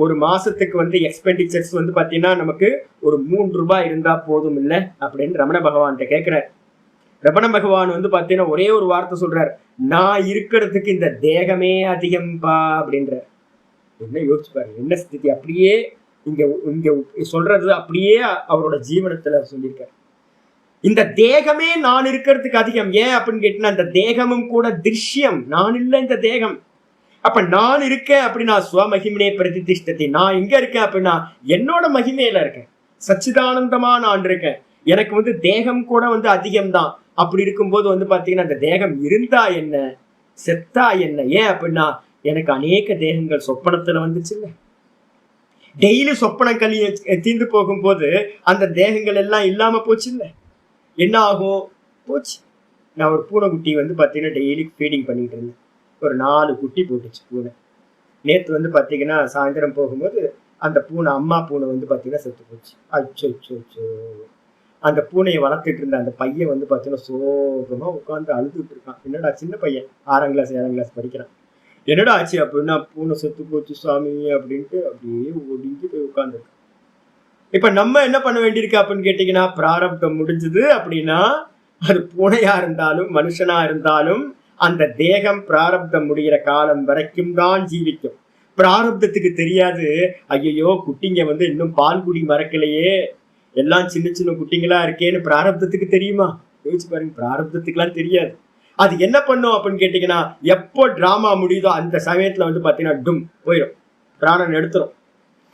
S1: ஒரு மாசத்துக்கு எக்ஸ்பெண்டிச்சர்ஸ் பாத்தீங்கன்னா நமக்கு ஒரு 3 ரூபாய் இருந்தா போதும் இல்ல அப்படின்னு ரமண பகவான்கிட்ட கேட்கிறார். ரமண பகவான் பாத்தீங்கன்னா ஒரே ஒரு வார்த்தை சொல்றார், நான் இருக்கிறதுக்கு இந்த தேகமே அதிகம்பா அப்படின்ற. என்ன யோசிச்சு பாருங்க, என்ன ஸ்திதி. அப்படியே இங்க சொல்றது அப்படியே அவரோட ஜீவனத்துல சொல்லியிருக்காரு. இந்த தேகமே நான் இருக்கிறதுக்கு அதிகம். ஏன் அப்படின்னு கேட்டீங்கன்னா இந்த தேகமும் கூட திருஷ்யம், நான் இல்லை இந்த தேகம். அப்ப நான் இருக்கேன் அப்படின்னா ஸ்வமகிமே பிரதிஷ்டத்தை. நான் எங்க இருக்கேன் அப்படின்னா என்னோட மகிமையில இருக்கேன், சச்சிதானந்தமா நான் இருக்கேன். எனக்கு தேகம் கூட அதிகம்தான். அப்படி இருக்கும்போது பாத்தீங்கன்னா அந்த தேகம் இருந்தா என்ன, செத்தா என்ன? ஏன் அப்படின்னா எனக்கு அநேக தேகங்கள் சொப்பனத்துல வந்துச்சு இல்ல. டெய்லி சொப்பனம் தீர்ந்து போகும்போது அந்த தேகங்கள் எல்லாம் இல்லாம போச்சு இல்ல. என்ன ஆகும்? போச்சு. நான் ஒரு பூனைக்குட்டி வந்து பார்த்தீங்கன்னா டெய்லி ஃபீடிங் பண்ணிட்டு இருந்தேன். ஒரு 4 குட்டி போட்டுச்சு பூனை. நேற்று வந்து பார்த்தீங்கன்னா சாயந்தரம் போகும்போது அந்த பூனை, அம்மா பூனை வந்து பார்த்தீங்கன்னா செத்து போச்சு. அச்சோ அச்சோ அச்சோ! அந்த பூனையை வளர்த்துட்டு இருந்த அந்த பையன் வந்து பார்த்தீங்கன்னா சோகமா உட்காந்து அழுதுட்டு இருக்கான். என்னடா, சின்ன பையன் 6ஆம் கிளாஸ் 7ஆம் கிளாஸ் படிக்கிறான். என்னடா ஆச்சு அப்படின்னா, பூனை செத்து போச்சு சாமி அப்படின்ட்டு அப்படியே ஒடுங்கி போய் உட்காந்துருக்கான். இப்ப நம்ம என்ன பண்ண வேண்டியிருக்கு அப்படின்னு கேட்டீங்கன்னா, பிராரப்தம் முடிஞ்சது அப்படின்னா, அது பூனையா இருந்தாலும் மனுஷனா இருந்தாலும் அந்த தேகம் பிராரப்தம் முடிகிற காலம் வரைக்கும் தான் ஜீவிக்கும். பிராரப்தத்துக்கு தெரியாது, ஐயோ குட்டிங்க வந்து இன்னும் பால் குடி மறக்கலையே, எல்லாம் சின்ன சின்ன குட்டிங்களா இருக்கேன்னு பிராரப்தத்துக்கு தெரியுமா? யோசிச்சு பாருங்க, பிராரப்தத்துக்குலாம் தெரியாது. அது என்ன பண்ணும் அப்படின்னு கேட்டீங்கன்னா, எப்போ டிராமா முடியுதோ அந்த சமயத்துல வந்து பாத்தீங்கன்னா டும் போயிடும், பிராணன் எடுத்துரும்.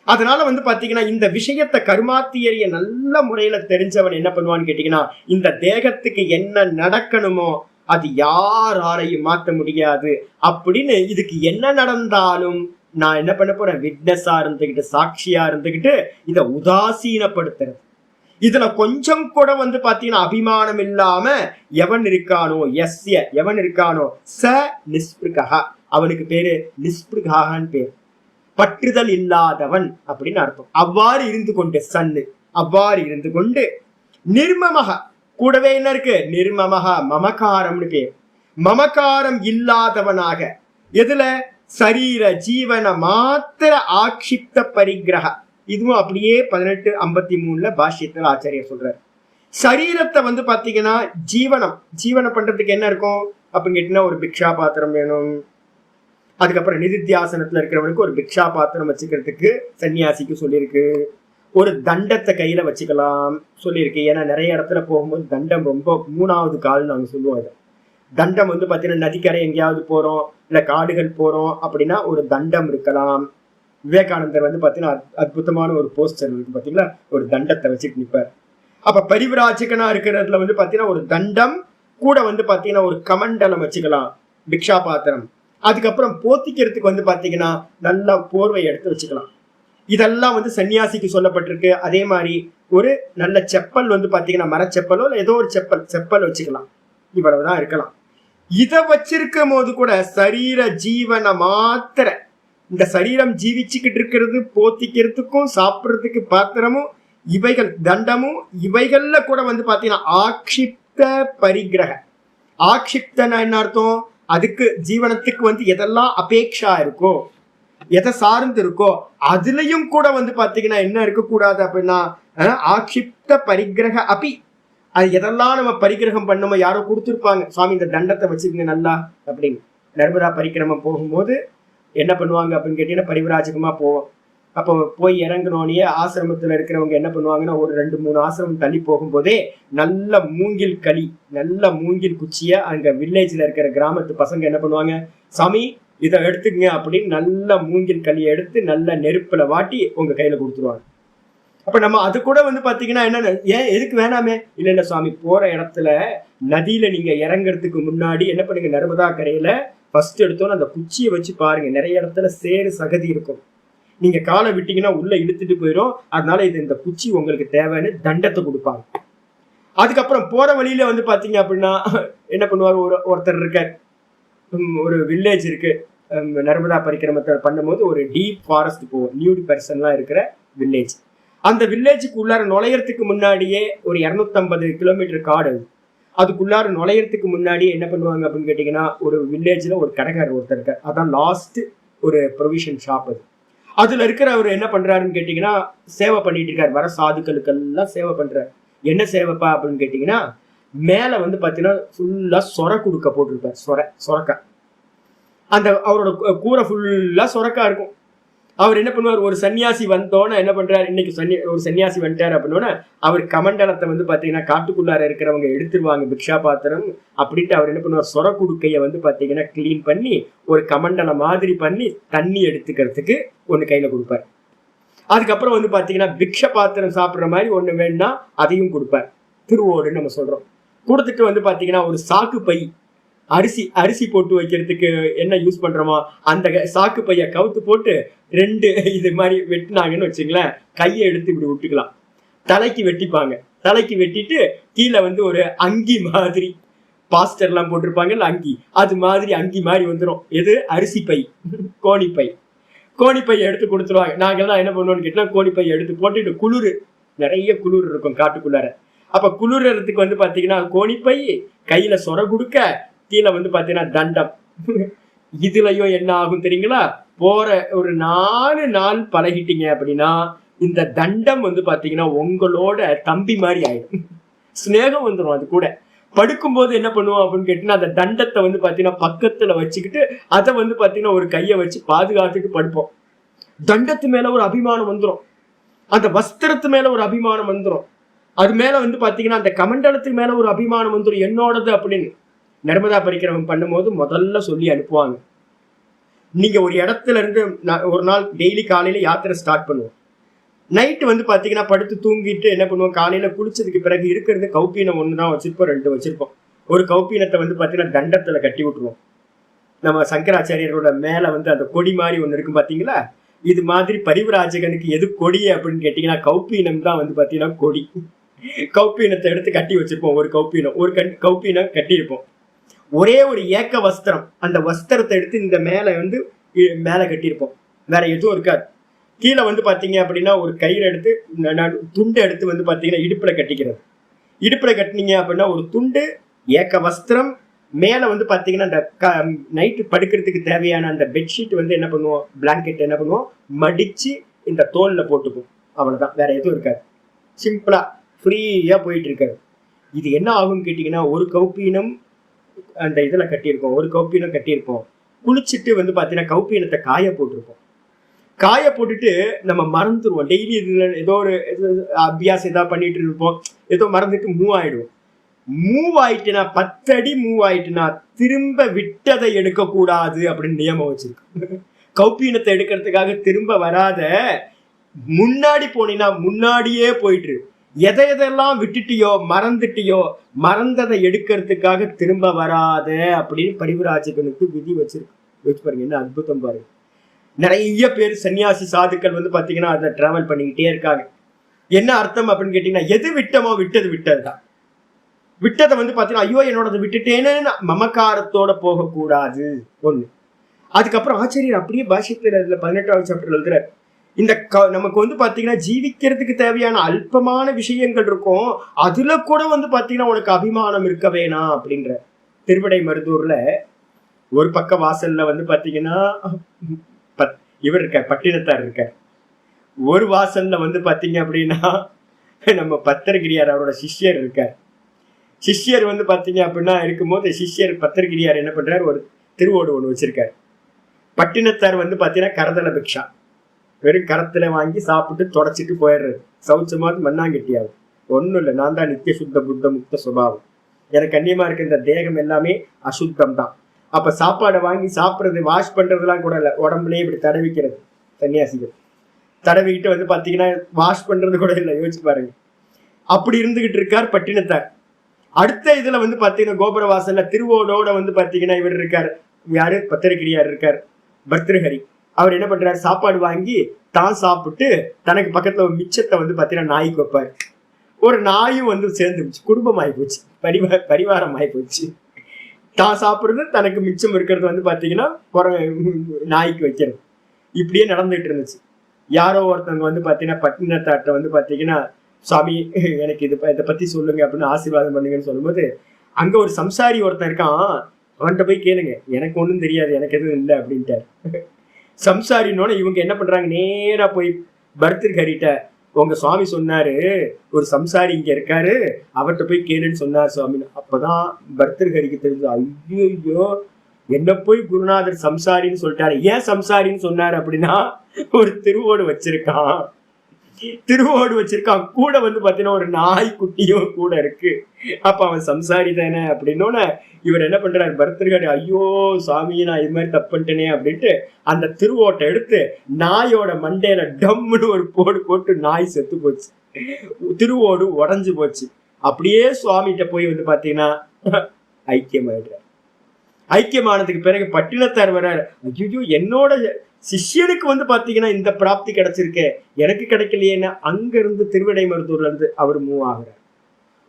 S1: அதனால வந்து பாத்தீங்கன்னா இந்த விஷயத்தை கர்மா தியரிய நல்ல முறையில தெரிஞ்சவன் என்ன பண்ணுவான்னு கேட்டீங்கன்னா, இந்த தேகத்துக்கு என்ன நடக்கணுமோ அது யாராலையும் மாற்ற முடியாது அப்படின்னு, இதுக்கு என்ன நடந்தாலும் நான் என்ன பண்ண போறேன், விட்னஸா இருந்துகிட்டு சாட்சியா இருந்துகிட்டு இதை உதாசீனப்படுத்துறது. இதுல கொஞ்சம் கூட வந்து பாத்தீங்கன்னா அபிமானம் இல்லாம எவன் இருக்கானோ, எவன் இருக்கானோ ச நிஸ்பிருகா, அவனுக்கு பேரு நிஸ்பிருகான்னு பேரு, பற்றுதல் இல்லாதவன் அப்படின்னு அர்த்தம். அவ்வாறு இருந்து கொண்டு சன்னு, அவ்வாறு இருந்து கொண்டு நிர்மமக, கூடவே என்ன இருக்கு, நிர்மமக மமகாரம்னு பேர். மமகாரம் இல்லாதவனாக எதுல, சரீர ஜீவன மாத்திர ஆக்ஷிப்த பரிகிரக. இதுவும் அப்படியே 1853 பாஷ்யத்தில் ஆச்சாரியர் சொல்றாரு. சரீரத்தை வந்து பாத்தீங்கன்னா ஜீவனம் பண்றதுக்கு என்ன இருக்கும் அப்படின்னு கேட்டீங்கன்னா, ஒரு பிக்ஷா பாத்திரம் வேணும். அதுக்கப்புறம் நிதித்தியாசனத்துல இருக்கிறவனுக்கு ஒரு பிக்ஷா பாத்திரம் வச்சுக்கிறதுக்கு சன்னியாசிக்கு சொல்லியிருக்கு. ஒரு தண்டத்தை கையில வச்சுக்கலாம் சொல்லியிருக்கு. ஏன்னா நிறைய இடத்துல போகும்போது தண்டம் ரொம்ப 3வது கால் நாங்க சொல்லுவோம். அதை தண்டம் வந்து பாத்தீங்கன்னா நதிக்கரை எங்கேயாவது போறோம், இல்ல காடுகள் போறோம் அப்படின்னா ஒரு தண்டம் இருக்கலாம். விவேகானந்தர் வந்து பாத்தீங்கன்னா அற்புதமான ஒரு போஸ்டர் இருக்கு பாத்தீங்களா, ஒரு தண்டத்தை வச்சுட்டு நிற்பார். அப்ப பரிவிராஜகனா இருக்கிறதுல வந்து பாத்தீங்கன்னா ஒரு தண்டம், கூட வந்து பாத்தீங்கன்னா ஒரு கமண்டலம் வச்சுக்கலாம், பிக்ஷா பாத்திரம். அதுக்கப்புறம் போத்திக்கிறதுக்கு வந்து பாத்தீங்கன்னா நல்லா போர்வை எடுத்து வச்சுக்கலாம். இதெல்லாம் வந்து சன்னியாசிக்கு சொல்லப்பட்டிருக்கு. அதே மாதிரி ஒரு நல்ல செப்பல் வந்து பாத்தீங்கன்னா மரச்செப்பலோ இல்லை ஏதோ ஒரு செப்பல் வச்சுக்கலாம். இவ்வளவுதான் இருக்கலாம். இதை வச்சிருக்கும் போது கூட சரீர ஜீவன மாத்திர, இந்த சரீரம் ஜீவிச்சுக்கிட்டு இருக்கிறது, போத்திக்கிறதுக்கும் சாப்பிட்றதுக்கு பாத்திரமும் இவைகள் தண்டமும், இவைகள்ல கூட வந்து பாத்தீங்கன்னா ஆக்ஷிப்த பரிகிரக. ஆக்ஷிப்தனா என்ன அர்த்தம், அதுக்கு ஜீவனத்துக்கு வந்து எதெல்லாம் அபேக்ஷா இருக்கோ, எதை சார்ந்து இருக்கோ அதுலயும் கூட வந்து பாத்தீங்கன்னா என்ன இருக்கக்கூடாது அப்படின்னா ஆக்ஷிப்த பரிகிரக அப்பி. அது எதெல்லாம் நம்ம பரிகிரகம் பண்ணமோ, யாரோ கொடுத்துருப்பாங்க, சுவாமி இந்த தண்டத்தை வச்சுக்கோங்க நல்லா அப்படின்னு. நர்மதா பரிக்கிரமம் போகும்போது என்ன பண்ணுவாங்க அப்படின்னு கேட்டீங்கன்னா, பரிவிராஜகமா போவோம். அப்போ போய் இறங்கினோடனே ஆசிரமத்துல இருக்கிறவங்க என்ன பண்ணுவாங்கன்னா, ஒரு 2-3 ஆசிரமம் தள்ளி போகும்போதே நல்ல மூங்கில் களி, நல்ல மூங்கில் குச்சிய அங்க வில்லேஜ்ல இருக்கிற கிராமத்து பசங்க என்ன பண்ணுவாங்க, சாமி இதை எடுத்துக்கங்க அப்படின்னு நல்ல மூங்கில் களியை எடுத்து நல்ல நெருப்புல வாட்டி உங்க கையில கொடுத்துருவாங்க. அப்ப நம்ம அது கூட வந்து பாத்தீங்கன்னா என்ன, ஏன் எதுக்கு வேணாமே, இல்ல சுவாமி போற இடத்துல நதியில நீங்க இறங்குறதுக்கு முன்னாடி என்ன பண்ணுங்க, நர்மதா கரையில ஃபர்ஸ்ட் எடுத்தோன்னு அந்த குச்சியை வச்சு பாருங்க, நிறைய இடத்துல சேறு சகதி இருக்கும், நீங்க காலை விட்டீங்கன்னா உள்ள இழுத்துட்டு போயிடும், அதனால இது இந்த குச்சி உங்களுக்கு தேவைன்னு தண்டத்தை கொடுப்பாங்க. அதுக்கப்புறம் போற வழியில வந்து பாத்தீங்க அப்படின்னா என்ன பண்ணுவார், ஒருத்தர் இருக்கார், ஒரு வில்லேஜ் இருக்கு, நர்மதா பரிக்கிரமத்தை பண்ணும்போது ஒரு டீப் ஃபாரஸ்ட் போவோம், நியூட் பர்சன்லாம் இருக்கிற வில்லேஜ். அந்த வில்லேஜுக்கு உள்ளார நுழையறதுக்கு முன்னாடியே ஒரு 250 கிலோமீட்டர் காடு, அதுக்குள்ளார நுழையறதுக்கு முன்னாடியே என்ன பண்ணுவாங்க அப்படின்னு கேட்டீங்கன்னா, ஒரு வில்லேஜ்ல ஒரு கடைக்காரர் ஒருத்தர் இருக்கார், அதான் லாஸ்ட் ஒரு ப்ரொவிஷன் ஷாப். அதுல இருக்கிற அவர் என்ன பண்றாருன்னு கேட்டீங்கன்னா, சேவை பண்ணிட்டு இருக்காரு, வர சாதுக்களுக்கெல்லாம் சேவை பண்றாரு. என்ன சேவைப்பா அப்படின்னு கேட்டீங்கன்னா, மேல வந்து பாத்தீங்கன்னா ஃபுல்லா சொர குடுக்க போட்டிருப்பார், சொரக்கா. அந்த அவரோட கூரை ஃபுல்லா சொரக்கா இருக்கும். அவர் என்ன பண்ணுவார், ஒரு சன்னியாசி வந்தோன்னு என்ன பண்றாரு, இன்னைக்கு ஒரு சன்னியாசி வந்துட்டாரு அப்படின்னா அவர் கமண்டலத்தை வந்து பாத்தீங்கன்னா காட்டுக்குள்ளார இருக்கிறவங்க எடுத்துருவாங்க பிக்ஷா பாத்திரம் அப்படின்ட்டு, அவர் என்ன பண்ணுவார், சொர குடுக்கைய வந்து பாத்தீங்கன்னா கிளீன் பண்ணி ஒரு கமண்டலம் மாதிரி பண்ணி தண்ணி எடுத்துக்கிறதுக்கு ஒண்ணு கையில கொடுப்பார். அதுக்கப்புறம் வந்து பாத்தீங்கன்னா பிக்ஷா பாத்திரம் சாப்பிடுற மாதிரி ஒண்ணு வேணும்னா அதையும் கொடுப்பார், திருவோடுன்னு நம்ம சொல்றோம். கொடுத்துட்டு வந்து பாத்தீங்கன்னா ஒரு சாக்கு பை, அரிசி போட்டு வைக்கிறதுக்கு என்ன யூஸ் பண்றோமோ அந்த சாக்கு பைய கவுத்து போட்டு 2 இது மாதிரி வெட்டினாங்கன்னு வச்சுங்களேன், கையை எடுத்து இப்படி விட்டுக்கலாம். தலைக்கு வெட்டிப்பாங்க, தலைக்கு வெட்டிட்டு கீழே வந்து ஒரு அங்கி மாதிரி பாஸ்டர் எல்லாம் போட்டிருப்பாங்கல்ல அங்கி, அது மாதிரி அங்கி மாதிரி வந்துடும். எது? அரிசி பை, கோணிப்பை. கோணிப்பை எடுத்து கொடுத்துருவாங்க. நாங்கெல்லாம் என்ன பண்ணுவோம்னு கேட்டா கோணிப்பை எடுத்து போட்டுட்டு, குளிர் நிறைய குளிர் இருக்கும் காட்டுக்குள்ளார. அப்ப குளிர்றதுக்கு வந்து பாத்தீங்கன்னா கோணிப்பை, கையில சொர கொடுக்க, கீழே வந்து பாத்தீங்கன்னா தண்டம். இதுலயும் என்ன ஆகும் தெரியுங்களா? போற ஒரு 4 நாள் பழகிட்டீங்க அப்படின்னா இந்த தண்டம் வந்து பாத்தீங்கன்னா உங்களோட தம்பி மாதிரி ஆயிடும். ஸ்நேகம் வந்துடும். அது கூட படுக்கும்போது என்ன பண்ணுவோம் அப்படின்னு கேட்டீங்கன்னா அந்த தண்டத்தை வந்து பாத்தீங்கன்னா பக்கத்துல வச்சுக்கிட்டு அதை வந்து பாத்தீங்கன்னா ஒரு கையை வச்சு பாதுகாத்துட்டு படுப்போம். தண்டத்து மேல ஒரு அபிமானம் வந்துடும், அந்த வஸ்திரத்து மேல ஒரு அபிமானம் வந்துடும், அது மேல வந்து பாத்தீங்கன்னா அந்த கமண்டலத்துக்கு மேல ஒரு அபிமானம் வந்துடும், என்னோடது அப்படின்னு. நர்மதா பரிக்கிரமம் பண்ணும்போது முதல்ல சொல்லி அனுப்புவாங்க, நீங்க ஒரு இடத்துல இருந்து ஒரு நாள் டெய்லி காலையில யாத்திரை ஸ்டார்ட் பண்ணுவோம். நைட்டு வந்து பாத்தீங்கன்னா படுத்து தூங்கிட்டு என்ன பண்ணுவோம், காலையில குளிச்சதுக்கு பிறகு இருக்கிறது கௌப்பீனம் ஒண்ணுதான் வச்சிருப்போம், 2 வச்சிருப்போம். ஒரு கௌப்பீனத்தை வந்து பாத்தீங்கன்னா தண்டத்துல கட்டி விட்டுருவோம். நம்ம சங்கராச்சாரியரோட மேல வந்து அந்த கொடி மாதிரி ஒண்ணு இருக்கும் பாத்தீங்களா, இது மாதிரி பரிவிராஜகனுக்கு எது கொடி அப்படின்னு கேட்டீங்கன்னா கௌப்பீனம் தான் வந்து பாத்தீங்கன்னா கொடி. கௌப்பீனத்தை எடுத்து கட்டி வச்சிருப்போம். ஒரு கௌப்பீனம், ஒரு கௌப்பீனம் கட்டியிருப்போம். ஒரே ஒரு ஏக்க வஸ்திரம், அந்த வஸ்திரத்தை எடுத்து இந்த மேல வந்து மேல கட்டியிருப்போம், வேற எதுவும் இருக்காது. கீழே வந்து பாத்தீங்க அப்படின்னா ஒரு கயிறு எடுத்து துண்டு எடுத்து வந்து பாத்தீங்கன்னா இடுப்புல கட்டிக்கிறது. இடுப்புல கட்டினீங்க அப்படின்னா ஒரு துண்டு, ஏக்க வஸ்திரம், மேல வந்து பாத்தீங்கன்னா அந்த நைட்டு படுக்கிறதுக்கு தேவையான அந்த பெட்ஷீட் வந்து என்ன பண்ணுவோம், பிளாங்கெட் என்ன பண்ணுவோம், மடிச்சு இந்த தோல்ல போட்டுப்போம். அவ்வளவுதான், வேற எதுவும் இருக்காது. சிம்பிளா ஃப்ரீயா போயிட்டு இருக்காது. இது என்ன ஆகும்னு கேட்டீங்கன்னா ஒரு கௌப்பீனம் அந்த இதுல கட்டியிருப்போம், ஒரு கௌப்பீனம் கட்டியிருப்போம். குளிச்சுட்டு வந்து பாத்தீங்கன்னா கௌப்பீனத்தை காய போட்டிருப்போம். காய போட்டுட்டு நம்ம மறந்துடுவோம். டெய்லி இதுல ஏதோ ஒரு அபியாசம் ஏதாவது பண்ணிட்டு இருப்போம், ஏதோ மறந்துட்டு மூவ் ஆயிடுவோம். மூவ் ஆயிட்டுனா 10 அடி மூவ் ஆயிட்டுனா திரும்ப விட்டதை எடுக்க கூடாது அப்படின்னு நியமம் வச்சிருக்கு. கௌப்பீனத்தை எடுக்கிறதுக்காக திரும்ப வராத, முன்னாடி போனீங்கன்னா முன்னாடியே போயிட்டு எதையெல்லாம் விட்டுட்டியோ மறந்துட்டியோ மறந்ததை எடுக்கிறதுக்காக திரும்ப வராத அப்படின்னு பரிவிராஜகனுக்கு விதி வச்சிருக்கு. வச்சு பாருங்க, என்ன அற்புதம் பாருங்க. நிறைய பேர் சன்னியாசி சாதுக்கள் வந்து பாத்தீங்கன்னா அதை டிராவல் பண்ணிக்கிட்டே இருக்காங்க. என்ன அர்த்தம் அப்படின்னு கேட்டீங்கன்னா எது விட்டமோ விட்டது விட்டதுதான். விட்டதை வந்து பாத்தீங்கன்னா ஐயோ என்னோடது விட்டுட்டேன்னு மமக்காரத்தோட போகக்கூடாது ஒண்ணு. அதுக்கப்புறம் ஆச்சரியர் அப்படியே பாஷ்யத்துல 18வது சாப்டர்ல எழுதுறாரு, இந்த நமக்கு வந்து பாத்தீங்கன்னா ஜீவிக்கிறதுக்கு தேவையான அல்பமான விஷயங்கள் இருக்கும், அதுல கூட வந்து பாத்தீங்கன்னா உனக்கு அபிமானம் இருக்க வேணாம் அப்படின்ற. திருவிடை மருதூர்ல ஒரு பக்க வாசல்ல வந்து பாத்தீங்கன்னா இவர் இருக்கார், பட்டினத்தார் இருக்கார். ஒரு வாசல்ல வந்து பாத்தீங்க அப்படின்னா நம்ம பத்திரகிரியார் அவரோட சிஷ்யர் இருக்கார். சிஷ்யர் வந்து பாத்தீங்க அப்படின்னா இருக்கும்போது சிஷ்யர் பத்திரகிரியார் என்ன பண்றாரு, ஒரு திருவோடு ஒண்ணு வச்சிருக்காரு. பட்டினத்தார் வந்து பாத்தீங்கன்னா கரதல பிக்ஷா, வெறும் கரத்துல வாங்கி சாப்பிட்டு தொடச்சிட்டு போயிடுறது. சௌச்சமாவது மண்ணாங்கட்டியாகும். ஒன்றும் இல்லை, நான் தான் நித்திய சுத்த புத்த முக்த சுபாவம், எனக்கு கண்ணியமா இருக்க இந்த தேகம் எல்லாமே அசுத்தம் தான். அப்ப சாப்பாடை வாங்கி சாப்பிட்றது, வாஷ் பண்றதுலாம் கூட இல்லை, உடம்புலயே இப்படி தடவிக்கிறது. சன்னியாசிகள் தடவிக்கிட்டு வந்து பாத்தீங்கன்னா வாஷ் பண்றது கூட இல்லை, யோசிச்சு பாருங்க. அப்படி இருந்துகிட்டு இருக்கார் பட்டினத்தார். அடுத்த இதுல வந்து பாத்தீங்கன்னா கோபுர வாசல்ல திருவோடோட வந்து பாத்தீங்கன்னா இவர் இருக்கார், யாரு, பத்திரகிரியார் இருக்கார், பர்திருஹரி. அவர் என்ன பண்றாரு, சாப்பாடு வாங்கி தான் சாப்பிட்டு தனக்கு பக்கத்துல ஒரு மிச்சத்தை வந்து பாத்தீங்கன்னா நாய்க்கு வைப்பாரு. ஒரு நாயும் வந்து சேர்ந்துச்சு, குடும்பம் ஆகி போச்சு, பரிவாரம் ஆகி போச்சு. தான் சாப்பிடுறது தனக்கு மிச்சம் இருக்கிறது வந்து பாத்தீங்கன்னா நாய்க்கு வைக்கிறது. இப்படியே நடந்துட்டு இருந்துச்சு. யாரோ ஒருத்தவங்க வந்து பாத்தீங்கன்னா பட்டினத்தாட்ட வந்து பாத்தீங்கன்னா சுவாமி எனக்கு இதை பத்தி சொல்லுங்க அப்படின்னு ஆசீர்வாதம் பண்ணுங்கன்னு சொல்லும்போது அங்க ஒரு சம்சாரி ஒருத்தன் இருக்கான், அவன்கிட்ட போய் கேளுங்க, எனக்கு ஒன்றும் தெரியாது, எனக்கு எதுவும் இல்லை அப்படின்ட்டாரு. சம்சாரினோட இவங்க என்ன பண்றாங்க, நேரா போய் பர்திருஹரிட்ட, உங்க சுவாமி சொன்னாரு ஒரு சம்சாரி இங்க இருக்காரு, அவர்கிட்ட போய் கேளுன்னு சொன்னார் சுவாமின்னு. அப்பதான் பர்திருஹரிக்கு தெரிஞ்சு, ஐயோ என்ன போய் குருநாதர் சம்சாரின்னு சொல்லிட்டாரு. ஏன் சம்சாரின்னு சொன்னாரு அப்படின்னா ஒரு திருவோடு வச்சிருக்கான், கூட வந்து பாத்தீங்கன்னா ஒரு நாய் குட்டியும் கூட இருக்கு. அப்ப அவன் சம்சாரி தானே அப்படின்னோட இவர் என்ன பண்றாரு, பர்திருஹரி, ஐயோ சாமி நான் இது மாதிரி தப்புட்டேனே அப்படின்ட்டு அந்த திருவோட்டை எடுத்து நாயோட மண்டையில டம்முன்னு ஒரு போடு போட்டு நாய் செத்து போச்சு, திருவோடு உடஞ்சு போச்சு. அப்படியே சுவாமிகிட்ட போய் வந்து பாத்தீங்கன்னா ஐக்கியமாயிடுறார். ஐக்கியமானதுக்கு பிறகு பட்டினத்தார் வர்றாரு, ஐயோ என்னோட சிஷ்யனுக்கு வந்து பாத்தீங்கன்னா இந்த பிராப்தி கிடைச்சிருக்கே, எனக்கு கிடைக்கலையேன்னு அங்க இருந்து திருவிடை மருதூர்ல இருந்து அவர் மூவ் ஆகுறார்.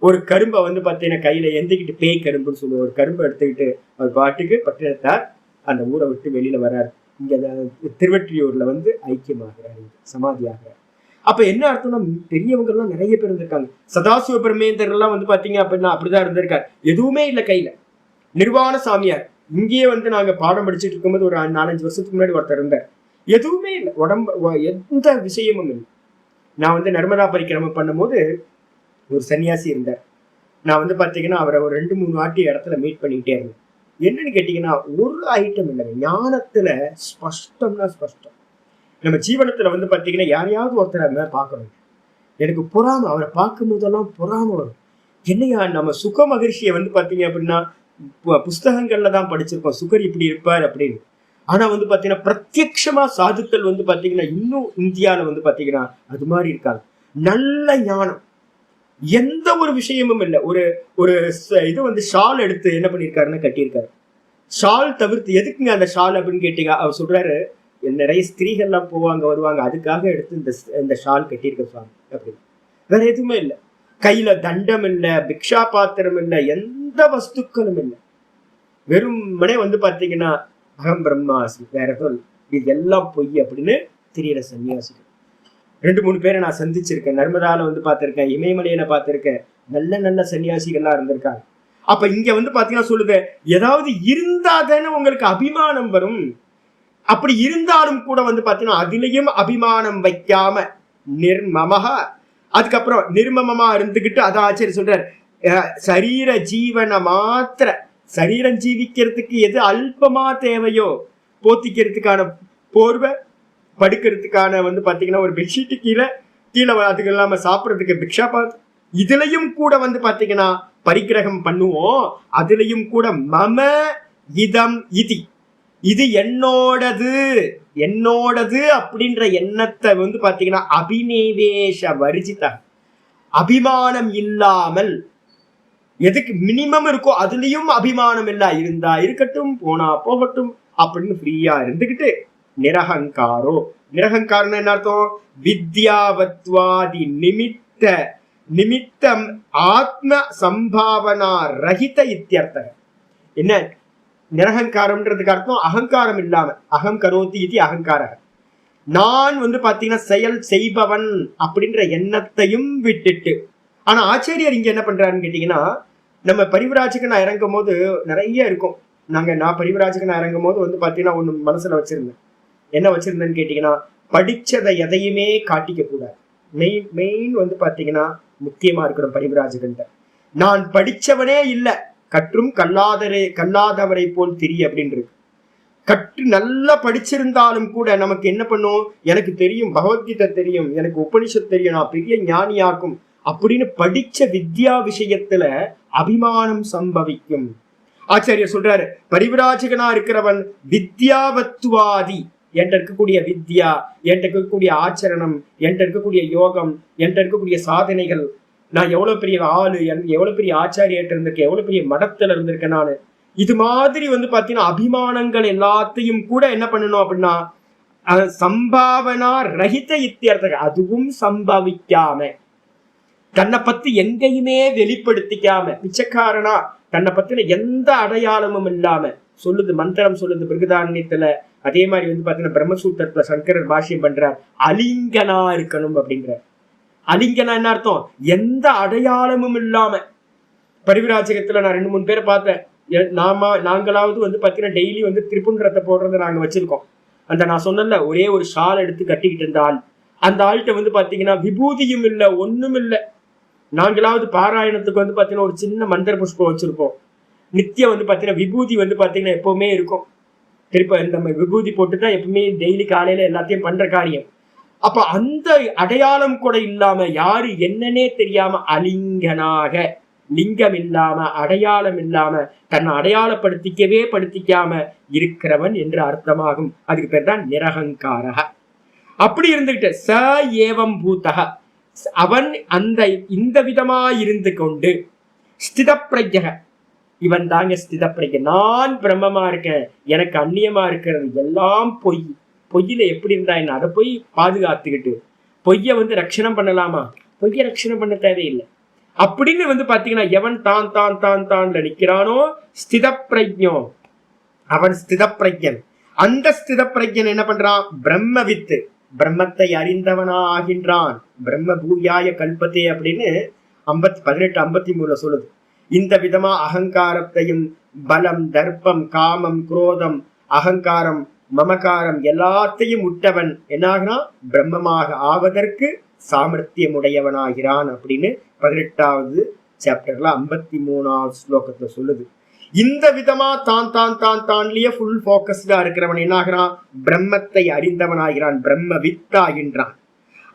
S1: ஒரு கரும்பை வந்து பார்த்தீங்கன்னா கையில எந்திக்கிட்டு பேய் கரும்புன்னு சொல்லுவோம். ஒரு கரும்பை எடுத்துக்கிட்டு அவர் பாட்டுக்கு பட்டினத்தார் அந்த ஊரை விட்டு வெளியில வர்றாரு. இங்க திருவெற்றியூர்ல வந்து ஐக்கியமாகிறார், சமாதி ஆகிறார். அப்ப என்ன அர்த்தம்னா பெரியவங்க எல்லாம் நிறைய பேர் இருந்திருக்காங்க. சதாசிவ பிரமேந்தர் எல்லாம் வந்து பாத்தீங்க அப்படின்னா அப்படிதான் இருந்திருக்காரு. எதுவுமே இல்லை கையில. நிர்வாண சாமியார் இங்கேயே வந்து நாங்க பாடம் படிச்சுட்டு இருக்கும்போது ஒரு 4-5 வருஷத்துக்கு முன்னாடி ஒருத்தர் இருந்தார். எதுவுமே இல்லை, உடம்பு எந்த விஷயமும் இல்லை. நான் வந்து நர்மதா பரிக்கிரமம் பண்ணும்போது ஒரு சன்னியாசி இருந்தார். நான் வந்து பாத்தீங்கன்னா அவரை ஒரு 2-3 வாட்டி இடத்துல மீட் பண்ணிக்கிட்டே இருந்தேன். என்னன்னு கேட்டீங்கன்னா ஒரு ஐட்டம் இல்லைங்க. ஞானத்துல ஸ்பஷ்டம்னா ஸ்பஷ்டம். நம்ம ஜீவனத்துல வந்து பாத்தீங்கன்னா யாரையாவது ஒருத்தர் பார்க்கணும். எனக்கு பொறாம, அவரை பார்க்கும் போதெல்லாம் பொறாம வரும். என்னையா நம்ம சுக மகிழ்ச்சியை வந்து பாத்தீங்க அப்படின்னா புஸ்தகங்கள்ல தான் படிச்சிருக்கோம், சுகர் இப்படி இருப்பார் அப்படின்னு. ஆனா வந்து பாத்தீங்கன்னா பிரத்யட்சமா சாதுக்கள் வந்து பாத்தீங்கன்னா இன்னும் இந்தியாவில வந்து பாத்தீங்கன்னா அது மாதிரி இருக்காங்க. நல்ல ஞானம், எந்த ஒரு விஷயமும் இல்லை. ஒரு ஒரு இது வந்து ஷால் எடுத்து என்ன பண்ணியிருக்காருன்னு கட்டியிருக்காரு. ஷால் தவிர்த்து எதுக்குங்க அந்த ஷால் அப்படின்னு கேட்டீங்க. அவர் சொல்றாரு, நிறைய ஸ்திரீகள்லாம் போவாங்க வருவாங்க, அதுக்காக எடுத்து இந்த ஷால் கட்டியிருக்க சுவாமி அப்படின்னு. வேற எதுவுமே இல்லை. கையில தண்டம் இல்லை, பிக்ஷா பாத்திரம் இல்லை, எந்த வஸ்துக்களும் இல்லை. வெறுமனே வந்து பாத்தீங்கன்னா அகம் பிரம்மாசி, வேற எதுவும் இது எல்லாம் பொய் அப்படின்னு தெரியற சன்னியாசிகள் 2-3 பேரை நான் சந்திச்சிருக்கேன். நர்மதால வந்து பார்த்திருக்கேன், இமயமலையில பார்த்திருக்கேன். நல்ல நல்ல சன்னியாசிகள்லாம் இருந்திருக்காங்க. அப்ப இங்க வந்து பாத்தீங்கன்னா சொல்லுது, ஏதாவது இருந்தா தானே உங்களுக்கு அபிமானம் வரும். அப்படி இருந்தாலும் கூட வந்து பாத்தீங்கன்னா அதுலயும் அபிமானம் வைக்காம நிர்மமஹா, அதுக்கப்புறம் நிர்மமமா இருந்துகிட்டு அதான் ஆச்சரிய சொல்றார், சரீர ஜீவன மாத்திர, சரீரம் ஜீவிக்கிறதுக்கு எது அல்பமா தேவையோ, போத்திக்கிறதுக்கான போர்வை, படுக்கிறதுக்கான வந்து பாத்தீங்கன்னா ஒரு பெட்ஷீட்டு கீழே அதுக்கு இல்லாம சாப்பிட்றதுக்கு பிக்ஷா பாத், இதுலயும் கூட வந்து பாத்தீங்கன்னா பரிகிரகம் பண்ணுவோம். அதுலயும் கூட மம இதம் இதி, இது என்னோடது என்னோடது அப்படின்ற எண்ணத்தை வந்து பாத்தீங்கன்னா அபிநேவேஷ வர்ஜித, அபிமானம் இல்லாமல், எதுக்கு மினிமம் இருக்கோ அதுலயும் அபிமானம் இல்ல, இருந்தா இருக்கட்டும் போனா போகட்டும் அப்படின்னு ஃப்ரீயா இருந்துகிட்டு நிரகங்காரோ. நிரகங்காரம் என்ன அர்த்தம்? வித்யாவத்வாதி நிமித்தம் ஆத்ம சம்பாவனா ரஹித இத்தியர்த்தம். என்ன நிரகங்காரம்ன்றதுக்கு அர்த்தம்? அகங்காரம் இல்லாம, அகம் கரோதி இது அகங்கார, நான் வந்து பாத்தீங்கன்னா செயல் செய்பவன் அப்படின்ற எண்ணத்தையும் விட்டுட்டு. ஆனா ஆச்சாரியர் இங்க என்ன பண்றாருன்னு கேட்டீங்கன்னா, நம்ம பரிவிராஜகனா இறங்கும் போது நிறைய இருக்கும். நான் பரிவிராஜகனா இறங்கும் போது வந்து பாத்தீங்கன்னா ஒண்ணு மனசுல வச்சிருந்தேன். என்ன வச்சிருந்தேன்னு கேட்டீங்கன்னா, படிச்சதை எதையுமே காட்டிக்க கூடாது. மெயின் வந்து பாத்தீங்கன்னா முக்கியமா இருக்கணும் பரிவிராஜகன். நான் படிச்சவனே இல்லை, கற்றும் கல்லாதவரை போல் தெரிய அப்படின்றது. கற்று நல்லா படிச்சிருந்தாலும் கூட நமக்கு என்ன பண்ணும், எனக்கு தெரியும் பகவத்கீதை தெரியும், எனக்கு உபனிஷத் தெரியும், நான் பெரிய ஞானியாக்கும் அப்படின்னு படிச்ச வித்யா விஷயத்துல அபிமானம் சம்பவிக்கும். ஆச்சாரியர் சொல்றாரு, பரிவிராஜகனா இருக்கிறவன் வித்யாவத்வாதி, என்கிட்ட இருக்கக்கூடிய வித்யா, என்கிட்ட இருக்கக்கூடிய ஆச்சரணம், என்கிட்ட இருக்கக்கூடிய யோகம், என்கிட்ட இருக்கக்கூடிய சாதனைகள், நான் எவ்வளவு பெரிய ஆளு, எவ்வளவு பெரிய ஆச்சாரியர்கிட்ட இருந்திருக்கேன், எவ்வளவு பெரிய மடத்துல இருந்திருக்கேன் நானு, இது மாதிரி வந்து பாத்தீங்கன்னா அபிமானங்கள் எல்லாத்தையும் கூட என்ன பண்ணணும் அப்படின்னா சம்பாவனா ரஹித இத்தியர்த்தக, அதுவும் சம்பவிக்காம, தன்னை பத்தி எங்கேயுமே வெளிப்படுத்திக்காம, பிச்சைக்காரனா தன்னை பத்தின எந்த அடையாளமும் இல்லாம சொல்லுது, மந்திரம் சொல்லுது பிருகதாரண்யத்துல. அதே மாதிரி வந்து பாத்தீங்கன்னா பிரம்மசூத்திரத்துல சங்கரர் பாஷ்யம் பண்றார், அலிங்கனா இருக்கணும் அப்படின்ற. அலிங்கனா என்ன அர்த்தம்? எந்த அடையாளமும் இல்லாம. பரிவிராஜகத்துல நான் 2-3 பேரை பார்த்தேன். நாங்களாவது வந்து பாத்தீங்கன்னா டெய்லி வந்து திரிபுண்டரத்தை போடுறத நாங்க வச்சிருக்கோம். அந்த நான் சொன்னல ஒரே ஒரு ஷால் எடுத்து கட்டிக்கிட்டு இருந்த ஆள், அந்த ஆள்கிட்ட வந்து பாத்தீங்கன்னா விபூதியும் இல்லை, ஒண்ணும் இல்லை. நாங்களாவது பாராயணத்துக்கு வந்து பாத்தீங்கன்னா ஒரு சின்ன மந்திர புஷ்பம் வச்சிருப்போம். நித்தியம் வந்து பாத்தீங்கன்னா விபூதி வந்து பாத்தீங்கன்னா எப்பவுமே இருக்கும். திருப்ப நம்ம விபூதி போட்டுதான் எப்பவுமே டெய்லி காலையில எல்லாத்தையும் பண்ற காரியம். அப்ப அந்த அடையாளம் கூட இல்லாம, யாரு என்னன்னே தெரியாம அலிங்கனாக, லிங்கம் இல்லாம அடையாளம் இல்லாம, தன்னை படுத்திக்காம இருக்கிறவன் என்று அர்த்தமாகும். அதுக்கு பேர் தான் நிரகங்காரக. அப்படி இருந்துகிட்டு ச ஏவம் பூதக, அவன் இந்த விதமா இருந்து கொண்டு ஸ்தித பிரஜக, இவன் தாங்க ஸ்தித பிரஜ. நான் பிரம்மமா இருக்கேன், எனக்கு அந்நியமா இருக்கிறது எல்லாம் பொய். பொய்யில எப்படி இருந்தா என்ன, அதை போய் பாதுகாத்துக்கிட்டு பொய்ய வந்து ரட்சணம் பண்ணலாமா? பொய்ய ரட்சணம் பண்ண தேவையில்லை. அப்படின்னு வந்து பாத்தீங்கன்னா எவன் தான் தான் தான் தான்ல நிக்கிறானோ ஸ்தித பிரஜ்ஞோ, அவன் ஸ்தித பிரஜன். அந்த ஸ்தித பிரஜன் என்ன பண்றான்? பிரம்மவித்து, பிரம்மத்தை அறிந்தவனா ஆகின்றான். பிரம்ம பூயாய கல்பத்தே அப்படின்னு 18:53 சொல்லுது. இந்த விதமா அகங்காரத்தையும் பலம், தர்ப்பம், காமம், குரோதம், அகங்காரம், மமகாரம் எல்லாத்தையும் விட்டவன் என்னாகிறான்? பிரம்மமாக ஆவதற்கு சாமர்த்தியமுடையவனாகிறான் அப்படின்னு 18வது சாப்டர்ல 53வது ஸ்லோகத்துல சொல்லுது. இந்த விதமா தான் தான் தான் தான்லயே ஃபுல் போக்கஸ்டா இருக்கிறவன் என்னாகிறான்? பிரம்மத்தை அறிந்தவனாகிறான், பிரம்ம வித்தாகின்றான்.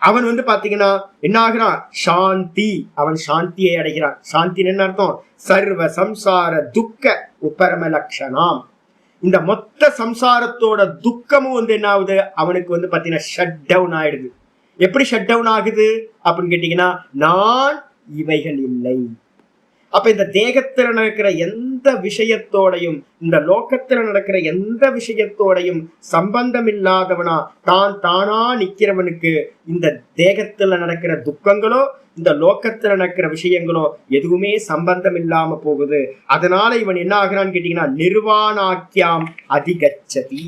S1: அவன் வந்து பாத்தீங்கன்னா என்ன ஆகிறான்? சாந்தி, அவன் சாந்தியை அடைகிறான். சாந்தி என்ன அர்த்தம்? சர்வ சம்சார துக்க உபரம லட்சணம். இந்த மொத்த சம்சாரத்தோட துக்கமும் வந்து என்ன ஆகுது? அவனுக்கு வந்து பாத்தீங்கன்னா ஷட் டவுன் ஆயிடுது. எப்படி ஷட் டவுன் ஆகுது அப்படின்னு கேட்டீங்கன்னா, நான் இவைகள் இல்லை. அப்ப இந்த தேகத்துல நடக்கிற எந்த விஷயத்தோடையும், இந்த லோகத்துல நடக்கிற எந்த விஷயத்தோடையும் சம்பந்தம் இல்லாதவனா தான் தானா நிக்கிறவனுக்கு இந்த தேகத்துல நடக்கிற துக்கங்களோ இந்த லோகத்துல நடக்கிற விஷயங்களோ எதுவுமே சம்பந்தம் இல்லாம போகுது. அதனால இவன் என்ன ஆகிறான்னு கேட்டீங்கன்னா, நிர்வாணாக்கியாம் அதிகச்சதி,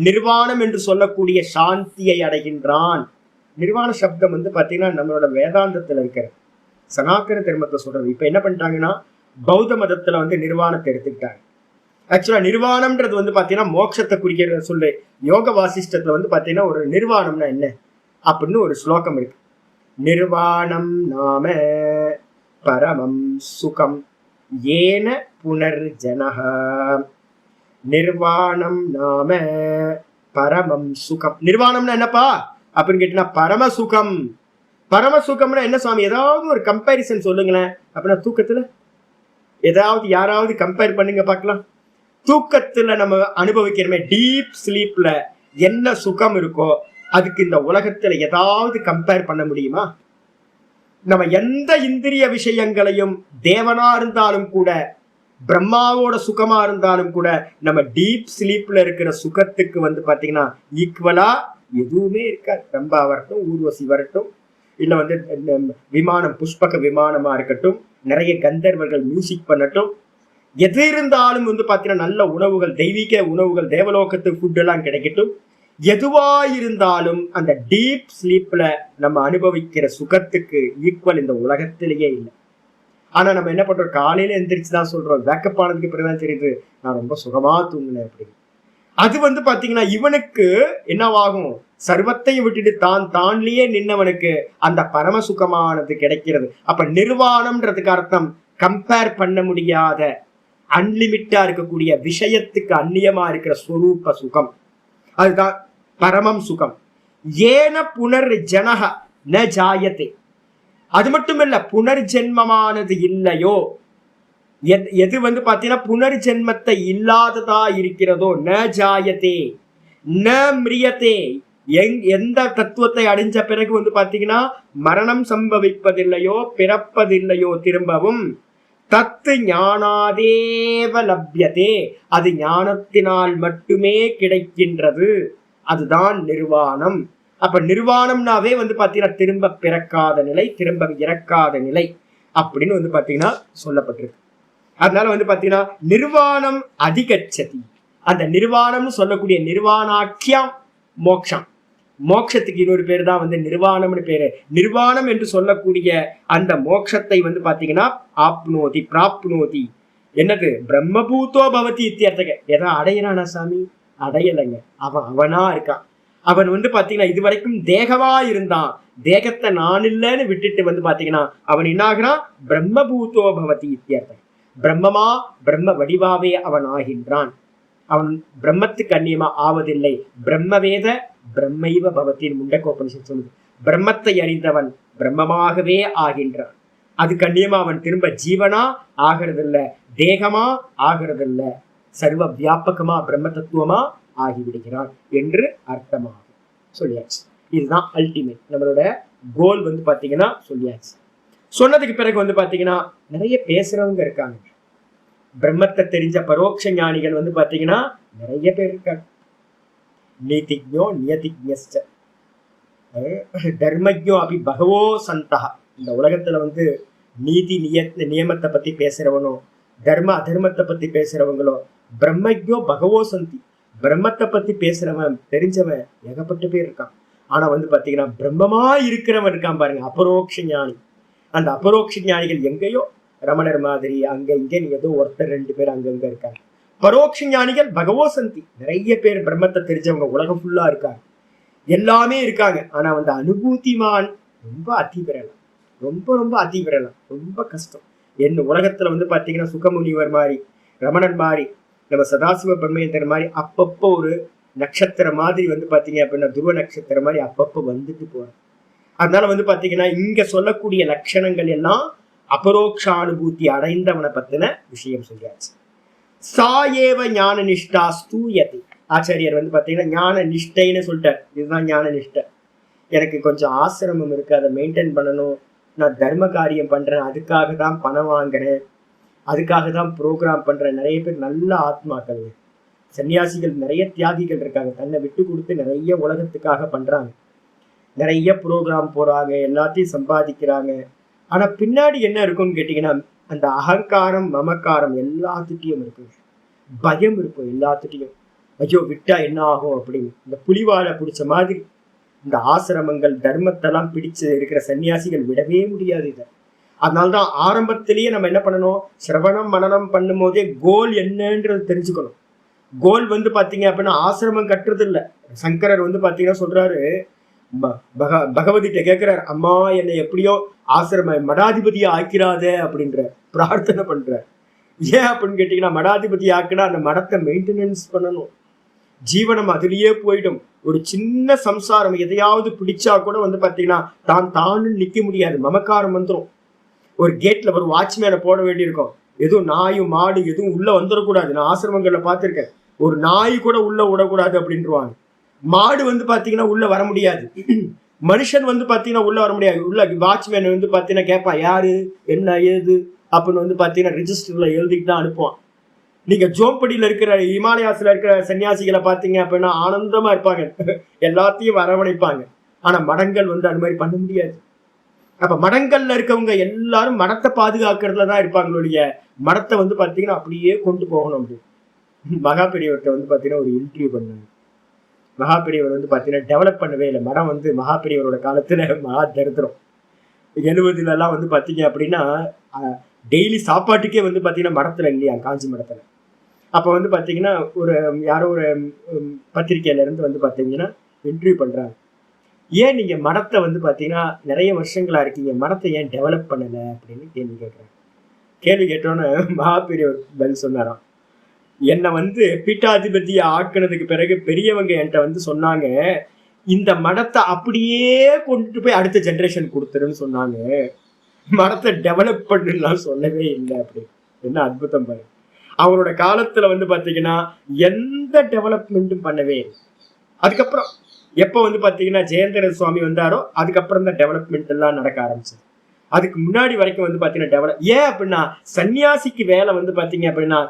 S1: நிர்வாணம் என்று சொல்லக்கூடிய சாந்தியை அடைகின்றான். நிர்வாண சப்தம் வந்து பாத்தீங்கன்னா நம்மளோட வேதாந்தத்துல இருக்கிற சனாதன தர்மத்தை சொல்றது. இப்ப என்ன பண்ணிட்டாங்கன்னா, பௌத்த மதத்துல வந்து நிர்வாணத்தை எடுத்துக்கிட்டாங்க. ஆக்சுவலா நிர்வாணம்ன்றது வந்து பாத்தீங்கன்னா மோட்சத்தை குறிக்கிற சொல்லு. யோக வாசிஷ்டத்துல வந்து பாத்தீங்கன்னா ஒரு நிர்வாணம்னா என்ன அப்படின்னு ஒரு ஸ்லோகம் இருக்கு. நிர்வாணம் நாம பரமம் சுகம் ஏன புனர்ஜனஹ. நிர்வாணம் நாம பரமம் சுகம். நிர்வாணம்னா என்னப்பா அப்படின்னு கேட்டீங்கன்னா பரமசுகம். பரமசுகம்னா என்ன சுவாமி? ஏதாவது ஒரு கம்பேரிசன் சொல்லுங்களேன். அப்படின்னா தூக்கத்துல ஏதாவது யாராவது கம்பேர் பண்ணுங்க பார்க்கலாம். தூக்கத்துல நம்ம அனுபவிக்கிறோமே டீப் ஸ்லீப்ல என்ன சுகம் இருக்கோ அதுக்கு இந்த உலகத்துல ஏதாவது கம்பேர் பண்ண முடியுமா? நம்ம எந்த இந்திரிய விஷயங்களையும் தேவனா இருந்தாலும் கூட, பிரம்மாவோட சுகமா இருந்தாலும் கூட, நம்ம டீப் ஸ்லீப்ல இருக்கிற சுகத்துக்கு வந்து பாத்தீங்கன்னா ஈக்குவலா எதுவுமே இருக்காது. ரம்பா வரட்டும், ஊர்வசி வரட்டும், இல்ல வந்து விமானம் புஷ்பக விமானமா இருக்கட்டும், நிறைய கந்தர்வர்கள் மியூசிக் பண்ணட்டும், எது இருந்தாலும் வந்து பாத்தீங்கன்னா நல்ல உணவுகள், தெய்வீக உணவுகள், தேவலோகத்து ஃபுட் எல்லாம் கிடைக்கட்டும், எதுவா இருந்தாலும் அந்த டீப் ஸ்லீப்ல நம்ம அனுபவிக்கிற சுகத்துக்கு ஈக்குவல் இந்த உலகத்திலேயே இல்லை. ஆனா நம்ம என்ன பண்றோம்? காலையில எந்திரிச்சுதான் சொல்றோம், வேக்கப் ஆனதுக்கு பிறகுதான் தெரியுது நான் ரொம்ப சுகமா தூங்கினேன் அப்படின்னு. அது வந்து பாத்தீங்கன்னா இவனுக்கு என்னவாகும்? சர்வத்தையும் விட்டுட்டு தான் தான்லயே நின்னவனுக்கு அந்த பரம சுகமானது கிடைக்கிறது. அப்ப நிர்வாணம்ன்றதுக்கு அர்த்தம் கம்பேர் பண்ண முடியாத, அன்லிமிட்டா இருக்கக்கூடிய விஷயத்துக்கு அந்நியமா இருக்கிற ஸ்வரூப சுகம். அதுதான் பரமம் சுகம். ஏன புனர் ஜனக ந ஜாயத்தே. அது மட்டும் இல்ல, புனர்ஜென்மமானது இல்லையோ, எது வந்து பாத்தீங்கன்னா புனர்ஜென்மத்தை இல்லாததா இருக்கிறதோ, ந ஜாயத்தே ந மிரியத்தே, எந்த தத்துவத்தை அடைஞ்ச பிறகு வந்து பாத்தீங்கன்னா மரணம் சம்பவிப்பதில்லையோ, பிறப்பதில்லையோ திரும்பவும், தத்து ஞானாதேவ லப்யதே, அது ஞானத்தினால் மட்டுமே கிடைக்கின்றது. அதுதான் நிர்வாணம். அப்ப நிர்வாணம்னாவே வந்து பாத்தீங்கன்னா திரும்ப பிறக்காத நிலை, திரும்ப இறக்காத நிலை அப்படின்னு வந்து பாத்தீங்கன்னா சொல்லப்பட்டிருக்கு. அதனால வந்து பாத்தீங்கன்னா நிர்வாணம் அதிகச்சதி. அந்த நிர்வாணம்னு சொல்லக்கூடிய நிர்வாணாக்கியம் மோக்ஷம். மோட்சத்துக்கு இன்னொரு பேர் தான் வந்து நிர்வாணம்னு பேரு. நிர்வாணம் என்று சொல்லக்கூடிய அந்த மோட்சத்தை வந்து பாத்தீங்கன்னா ஆப்னோதி பிராப்னோதி, என்னது பிரம்மபூத்தோ பவதி இத்தியர்த்தக. எதா அடையிறானா சாமி? அடையலைங்க. அவனா இருக்கான். அவன் வந்து பாத்தீங்கன்னா இதுவரைக்கும் தேகவா இருந்தான், தேகத்தை நான் இல்லைன்னு விட்டுட்டு வந்து பாத்தீங்கன்னா அவன் என்னாகிறான்? பிரம்மபூத்தோ பவதி இத்தியர்த்தக. பிரம்மமா பிரம்ம வடிவாவே அவன் ஆகின்றான். அவன் பிரம்மத்துக்கு அந்நியமா ஆவதில்லை. பிரம்மவேத பிரம்மைவ பவத்தின் முண்டக்கோபனிஷத் சொல்லுது. பிரம்மத்தை அறிந்தவன் பிரம்மமாகவே ஆகின்றான். அதுக்கு அந்நியமா அவன் திரும்ப ஜீவனா ஆகிறதில்ல, தேகமா ஆகிறதில்ல, சர்வ வியாபகமா பிரம்ம தத்துவமா ஆகிவிடுகிறான் என்று அர்த்தமாகும். சொல்லியாச்சு. இதுதான் அல்டிமேட். நம்மளோட கோல் வந்து பாத்தீங்கன்னா சொல்லியாச்சு. சொன்னதுக்கு பிறகு வந்து பாத்தீங்கன்னா நிறைய பேசுறவங்க இருக்காங்க. பிரம்மத்தை தெரிஞ்ச பரோட்ச ஞானிகள் வந்து பாத்தீங்கன்னா நிறைய பேர் இருக்காங்க. நீதிஜ்ஞோ நியதிஜ்ஞஸ்ச தர்மஜ்ஞோ அபி பகவோ சந்தா. இந்த உலகத்துல வந்து நீதி நியமத்தை பத்தி பேசுறவனோ, தர்ம அதர்மத்தை பத்தி பேசுறவங்களோ, பிரம்மஜோ பகவோ சந்தி, பிரம்மத்தை பத்தி பேசுறவன் தெரிஞ்சவன் ஏகப்பட்ட பேர் இருக்கான். ஆனா வந்து பாத்தீங்கன்னா பிரம்மமா இருக்கிறவன் இருக்கான் பாருங்க, அபரோக்ஷ ஞானி. அந்த அபரோக்ஷ ஞானிகள் எங்கேயோ ரமணர் மாதிரி அங்க இங்க ஏதோ ஒருத்தர் 2 பேர் அங்கங்க இருக்காங்க. பரோட்ச ஞானிகள் பகவோ சந்தி, நிறைய பேர் பிரம்மத்தை தெரிஞ்சவங்க உலகம் ஃபுல்லா இருக்காங்க, எல்லாமே இருக்காங்க. ஆனா வந்து அனுபூதிமான் ரொம்ப அதி விரலாம், ரொம்ப அதி விரலாம், ரொம்ப கஷ்டம். என்ன உலகத்துல வந்து பாத்தீங்கன்னா சுகமுனிவர் மாதிரி, ரமணன் மாதிரி, நம்ம சதாசிவ பிரம்மேந்திரர் மாதிரி அப்பப்போ ஒரு நட்சத்திரம் மாதிரி வந்து பாத்தீங்க அப்படின்னா துருவ நட்சத்திரம் மாதிரி அப்பப்போ வந்துட்டு போறோம். அதனால வந்து பாத்தீங்கன்னா இங்க சொல்லக்கூடிய லட்சணங்கள் எல்லாம் அபரோக்ஷானுபூதி அடைந்தவனை பத்தின விஷயம் சொல்லியாச்சு. சாயேவ ஞான நிஷ்டா ஸ்தூயதி. ஆச்சாரியர் வந்து பாத்தீங்கன்னா ஞான நிஷ்டைன்னு சொல்லிட்டார். இதுதான் ஞான நிஷ்டை. எனக்கு கொஞ்சம் ஆசிரமம் இருக்கு, அதை மெயின்டைன் பண்ணணும், நான் தர்ம காரியம் பண்றேன், அதுக்காக தான் பணம் வாங்குறேன், அதுக்காக தான் ப்ரோக்ராம் பண்றேன். நிறைய பேர் நல்ல ஆத்மாக்கள், சன்னியாசிகள், நிறைய தியாகிகள் இருக்காங்க, தன்னை விட்டு கொடுத்து நிறைய உலகத்துக்காக பண்றாங்க, நிறைய ப்ரோக்ராம் போறாங்க, எல்லாத்தையும் சம்பாதிக்கிறாங்க. ஆனா பின்னாடி என்ன இருக்கும்னு கேட்டீங்கன்னா அந்த அகங்காரம் மமக்காரம் எல்லாத்துட்டையும் இருக்கு, பயம் இருக்கும் எல்லாத்துட்டையும். ஐயோ விட்டா என்ன ஆகும் அப்படின்னு இந்த புலிவாலை பிடிச்ச மாதிரி இந்த ஆசிரமங்கள் தர்மத்தெல்லாம் பிடிச்சு இருக்கிற சன்னியாசிகள் விடவே முடியாது இதை. அதனால்தான் ஆரம்பத்திலேயே நம்ம என்ன பண்ணணும், சிரவணம் மனனம் பண்ணும் போதே கோல் என்னன்றது தெரிஞ்சுக்கணும். கோல் வந்து பாத்தீங்க அப்படின்னா ஆசிரமம் கட்டுறது இல்லை. சங்கரர் வந்து பாத்தீங்கன்னா சொல்றாரு, பகவதிட்ட கேட்கிறார், அம்மா என்னை எப்படியோ ஆசிரம மடாதிபதியா ஆக்கிறாத அப்படின்ற பிரார்த்தனை பண்ற. ஏன் அப்படின்னு கேட்டீங்கன்னா மடாதிபதி ஆக்குனா அந்த மடத்தை மெயின்டெனன்ஸ் பண்ணணும், ஜீவனம் அதுலயே போயிடும். ஒரு சின்ன சம்சாரம் எதையாவது பிடிச்சா கூட வந்து பாத்தீங்கன்னா தானு நிக்க முடியாது, மமக்காரம் வந்துடும். ஒரு கேட்ல ஒரு வாட்ச்மேனை போட வேண்டியிருக்கும், எதுவும் நாயும் மாடு எதுவும் உள்ள வந்துடக்கூடாது. நான் ஆசிரமங்கள்ல பார்த்திருக்கேன், ஒரு நாய் கூட உள்ள விடக்கூடாது அப்படின்ட்டுருவாங்க. மாடு வந்து பாத்தீங்கன்னா உள்ள வர முடியாது, மனுஷன் வந்து பாத்தீங்கன்னா உள்ள வர முடியாது. உள்ள வாட்ச்மேன் வந்து பாத்தீங்கன்னா கேட்பான் யாரு என்ன ஏது அப்படின்னு வந்து பாத்தீங்கன்னா ரிஜிஸ்டர்ல எழுதிட்டு தான் அனுப்புவான். நீங்க ஜோம்படியில இருக்கிற இமாலயாஸ்ல இருக்கிற சன்னியாசிகளை பாத்தீங்க அப்படின்னா ஆனந்தமா இருப்பாங்க, எல்லாத்தையும் வரவழைப்பாங்க. ஆனா மடங்கள் வந்து அது மாதிரி பண்ண முடியாது. அப்ப மடங்கள்ல இருக்கவங்க எல்லாரும் மடத்தை பாதுகாக்கிறதுல தான் இருப்பாங்களுடைய, மடத்தை வந்து பாத்தீங்கன்னா அப்படியே கொண்டு போகணும். அப்படி மகா பெரியவர்கிட்ட வந்து பாத்தீங்கன்னா ஒரு இன்டர்வியூ பண்ணாங்க. மகா பெரியவர் வந்து பாத்தீங்கன்னா டெவலப் பண்ணவே இல்லை. மடம் வந்து மகா பெரியவரோட காலத்துல மகா தரித்திரம். 70 வந்து பாத்தீங்க அப்படின்னா டெய்லி சாப்பாட்டுக்கே வந்து பாத்தீங்கன்னா மடத்துல இல்லையா, காஞ்சி மடத்துல. அப்ப வந்து பாத்தீங்கன்னா ஒரு யாரோ ஒரு பத்திரிகையில இருந்து வந்து பாத்தீங்கன்னா இன்டர்வியூ பண்றாங்க, ஏன் நீங்க மடத்தை வந்து பாத்தீங்கன்னா நிறைய வருஷங்களா இருக்கீங்க, மடத்தை ஏன் டெவலப் பண்ணல அப்படின்னு கேள்வி கேட்கிறாங்க. கேள்வி கேட்டோன்னு மகா பெரியவர் பதில் சொன்னாராம், என்னை வந்து பீட்டாதிபதியை ஆக்குனதுக்கு பிறகு பெரியவங்க என்கிட்ட வந்து சொன்னாங்க, இந்த மடத்தை அப்படியே கொண்டுட்டு போய் அடுத்த ஜெனரேஷன் கொடுத்துருன்னு சொன்னாங்க, மடத்தை டெவலப் பண்ணலாம் சொல்லவே இல்லை. அப்படி என்ன அற்புதம் பாரு. அவரோட காலத்துல வந்து பாத்தீங்கன்னா எந்த டெவலப்மெண்ட்டும் பண்ணவே இல்லை. அதுக்கப்புறம் எப்ப வந்து பாத்தீங்கன்னா ஜெயந்தர சுவாமி வந்தாரோ அதுக்கப்புறம் தான் டெவலப்மெண்ட் எல்லாம் நடக்க ஆரம்பிச்சது. அதுக்கு முன்னாடி வரைக்கும் வந்து பாத்தீங்கன்னா டெவலப் ஏன் அப்படின்னா சன்னியாசிக்கு வேலை வந்து பாத்தீங்க அப்படின்னா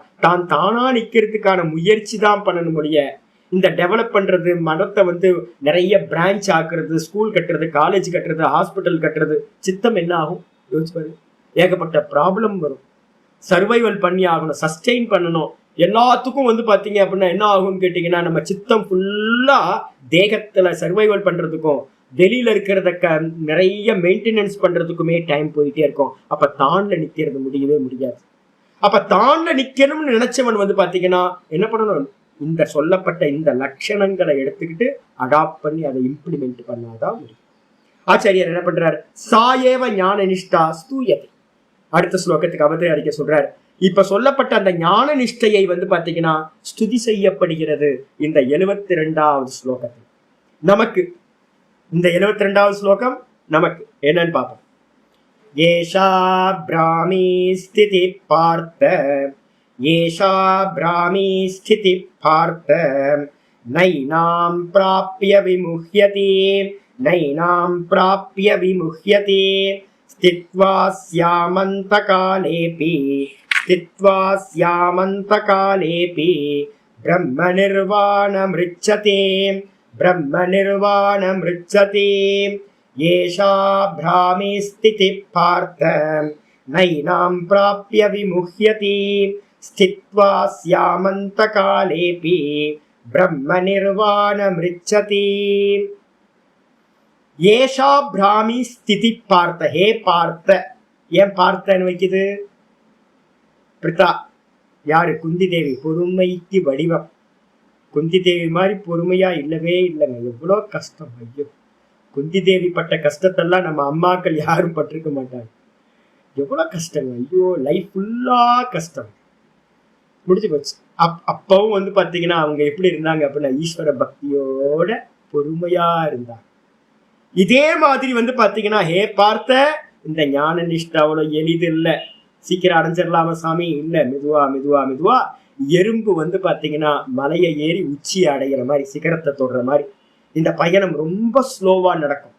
S1: தானா நிக்கிறதுக்கான முயற்சி தான் பண்ணணும் முடிய, இந்த டெவலப் பண்றது, மடத்தை வந்து நிறைய பிரான்ச் ஆக்குறது, ஸ்கூல் கட்டுறது, காலேஜ் கட்டுறது, ஹாஸ்பிட்டல் கட்டுறது, சித்தம் என்ன ஆகும் யோசிச்சு பாரு. ஏகப்பட்ட ப்ராப்ளம் வரும். சர்வைவல் பண்ணி ஆகணும், சஸ்டெயின் பண்ணணும். எல்லாத்துக்கும் வந்து பாத்தீங்க அப்படின்னா என்ன ஆகும்னு கேட்டீங்கன்னா நம்ம சித்தம் ஃபுல்லா தேகத்துல சர்வைவல் பண்றதுக்கும் வெளியில இருக்கிறத நிறைய மெயின்டெனன்ஸ் பண்றதுக்குமே டைம் போயிட்டே இருக்கும். அப்ப தான்ல நிக்கிறது முடியவே முடியாது. அப்ப தான்ல நிக்கணும்னு நினைச்சவன் வந்து பாத்தீங்கன்னா என்ன பண்ணணும், இந்த சொல்லப்பட்ட இந்த லட்சணங்களை எடுத்துக்கிட்டு அடாப்ட் பண்ணி அதை இம்ப்ளிமெண்ட் பண்ணாதான் முடியும். ஆச்சாரியர் என்ன பண்றாரு, சாயேவ ஞான நிஷ்டா ஸ்தூயத்தை அடுத்த ஸ்லோகத்துக்கு அவதே அறிக்கை சொல்றார். இப்ப சொல்லப்பட்ட அந்த ஞான நிஷ்டையை வந்து பாத்தீங்கன்னா ஸ்துதி செய்யப்படுகிறது இந்த 72வது ஸ்லோகத்தில். நமக்கு இந்த 72வது ஸ்லோகம் நமக்கு என்னன்னு பார்ப்போம். ஏஷா பிராமி ஸ்திதி பார்த்த, ஏஷா பிராமி ஸ்திதி பார்த்த, நைனாம் பிராப்ய விமுஹ்யதே, நைனாம் பிராப்ய விமுஹ்யதே, ஸ்தித்வா ஸ்யாமந்தகாலேபி, ஸ்தித்வா ஸ்யாமந்தகாலேபி, பிரம்ம நிர்வாணமிருச்சதே, பிரம்ம நிர்வாணமிருச்சதே. ஏஷா பிராமி ஸ்திதி பார்த்த, நைனாம் பிராப்ய விமுஹ்யதி ஸ்தித்வா ஸ்யாமந்த காலேபி பிரம்ம நிர்வாணமிருச்சதி. ஏஷா பிராமி ஸ்திதி பார்த்த. ஹே பார்த்த, ஏன் பார்த்தன்னு வைக்குது? பிரிதா யாரு? குந்தி தேவி. பொறுமைக்கு வடிவம். குந்தி தேவி மாதிரி பொறுமையா இல்லவே இல்லைங்க. எவ்வளோ கஷ்டம்! ஐயோ, குந்தி தேவி பட்ட கஷ்டத்தெல்லாம் நம்ம அம்மாக்கள் யாரும் பட்டிருக்க மாட்டாங்க. எவ்வளோ கஷ்டங்க! ஐயோ, லைஃப் ஃபுல்லா கஷ்டம். முடிஞ்சு போச்சு. அப்பவும் வந்து பார்த்தீங்கன்னா அவங்க எப்படி இருந்தாங்க அப்படின்னா ஈஸ்வர பக்தியோட பொறுமையா இருந்தாங்க. இதே மாதிரி வந்து பார்த்தீங்கன்னா ஹே பார்த்த, இந்த ஞான நிஷ்டை அவ்வளோ எளிது இல்லை, சீக்கிரம் அடைஞ்சிடலாம சாமி, இல்லை, மெதுவா மெதுவா மெதுவா. எறும்பு வந்து பார்த்தீங்கன்னா மலையை ஏறி உச்சியை அடைகிற மாதிரி, சிகரத்தை தொடுற மாதிரி இந்த பயணம் ரொம்ப ஸ்லோவா நடக்கும்.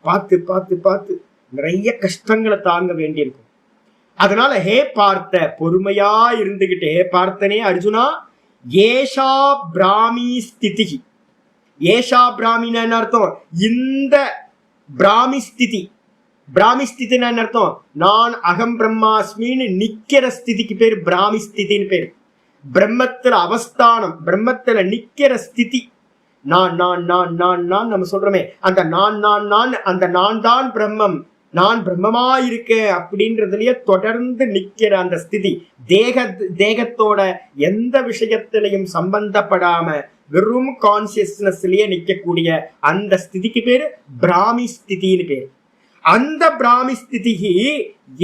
S1: பார்த்து பார்த்து பார்த்து நிறைய கஷ்டங்களை தாங்க வேண்டியிருக்கும். அதனால ஹே பார்த்த, பொறுமையா இருந்துகிட்டு, ஹே பார்த்தனே அர்ஜுனா, ஏஷா பிராமி ஸ்திதி. ஏஷா பிராமின்னு என்ன அர்த்தம்? இந்த பிராமி ஸ்திதி. பிராமி ஸ்திதின்னு என்ன அர்த்தம்? நான் அகம் பிரம்மாஸ்மின்னு நிக்கிற ஸ்திதிக்கு பேரு பிராமி ஸ்திதின்னு பேரு. பிரம்மத்துல அவஸ்தானம், பிரம்மத்துல நிக்கிற ஸ்திதி. நான் நான் நான் நான் நான் நம்ம சொல்றோமே, அந்த நான் நான் நான், அந்த நான் தான் பிரம்மம், நான் பிரம்மமா இருக்கேன் அப்படின்றதுலயே தொடர்ந்து நிக்கிற அந்த ஸ்திதி. தேகத்தோட எந்த விஷயத்திலையும் சம்பந்தப்படாம வெறும் கான்சியஸ்னஸ்லயே நிக்கக்கூடிய அந்த ஸ்திதிக்கு பேரு பிராமி ஸ்திதின்னு பேரு. அந்த பிராமி ஸ்திதிக்கு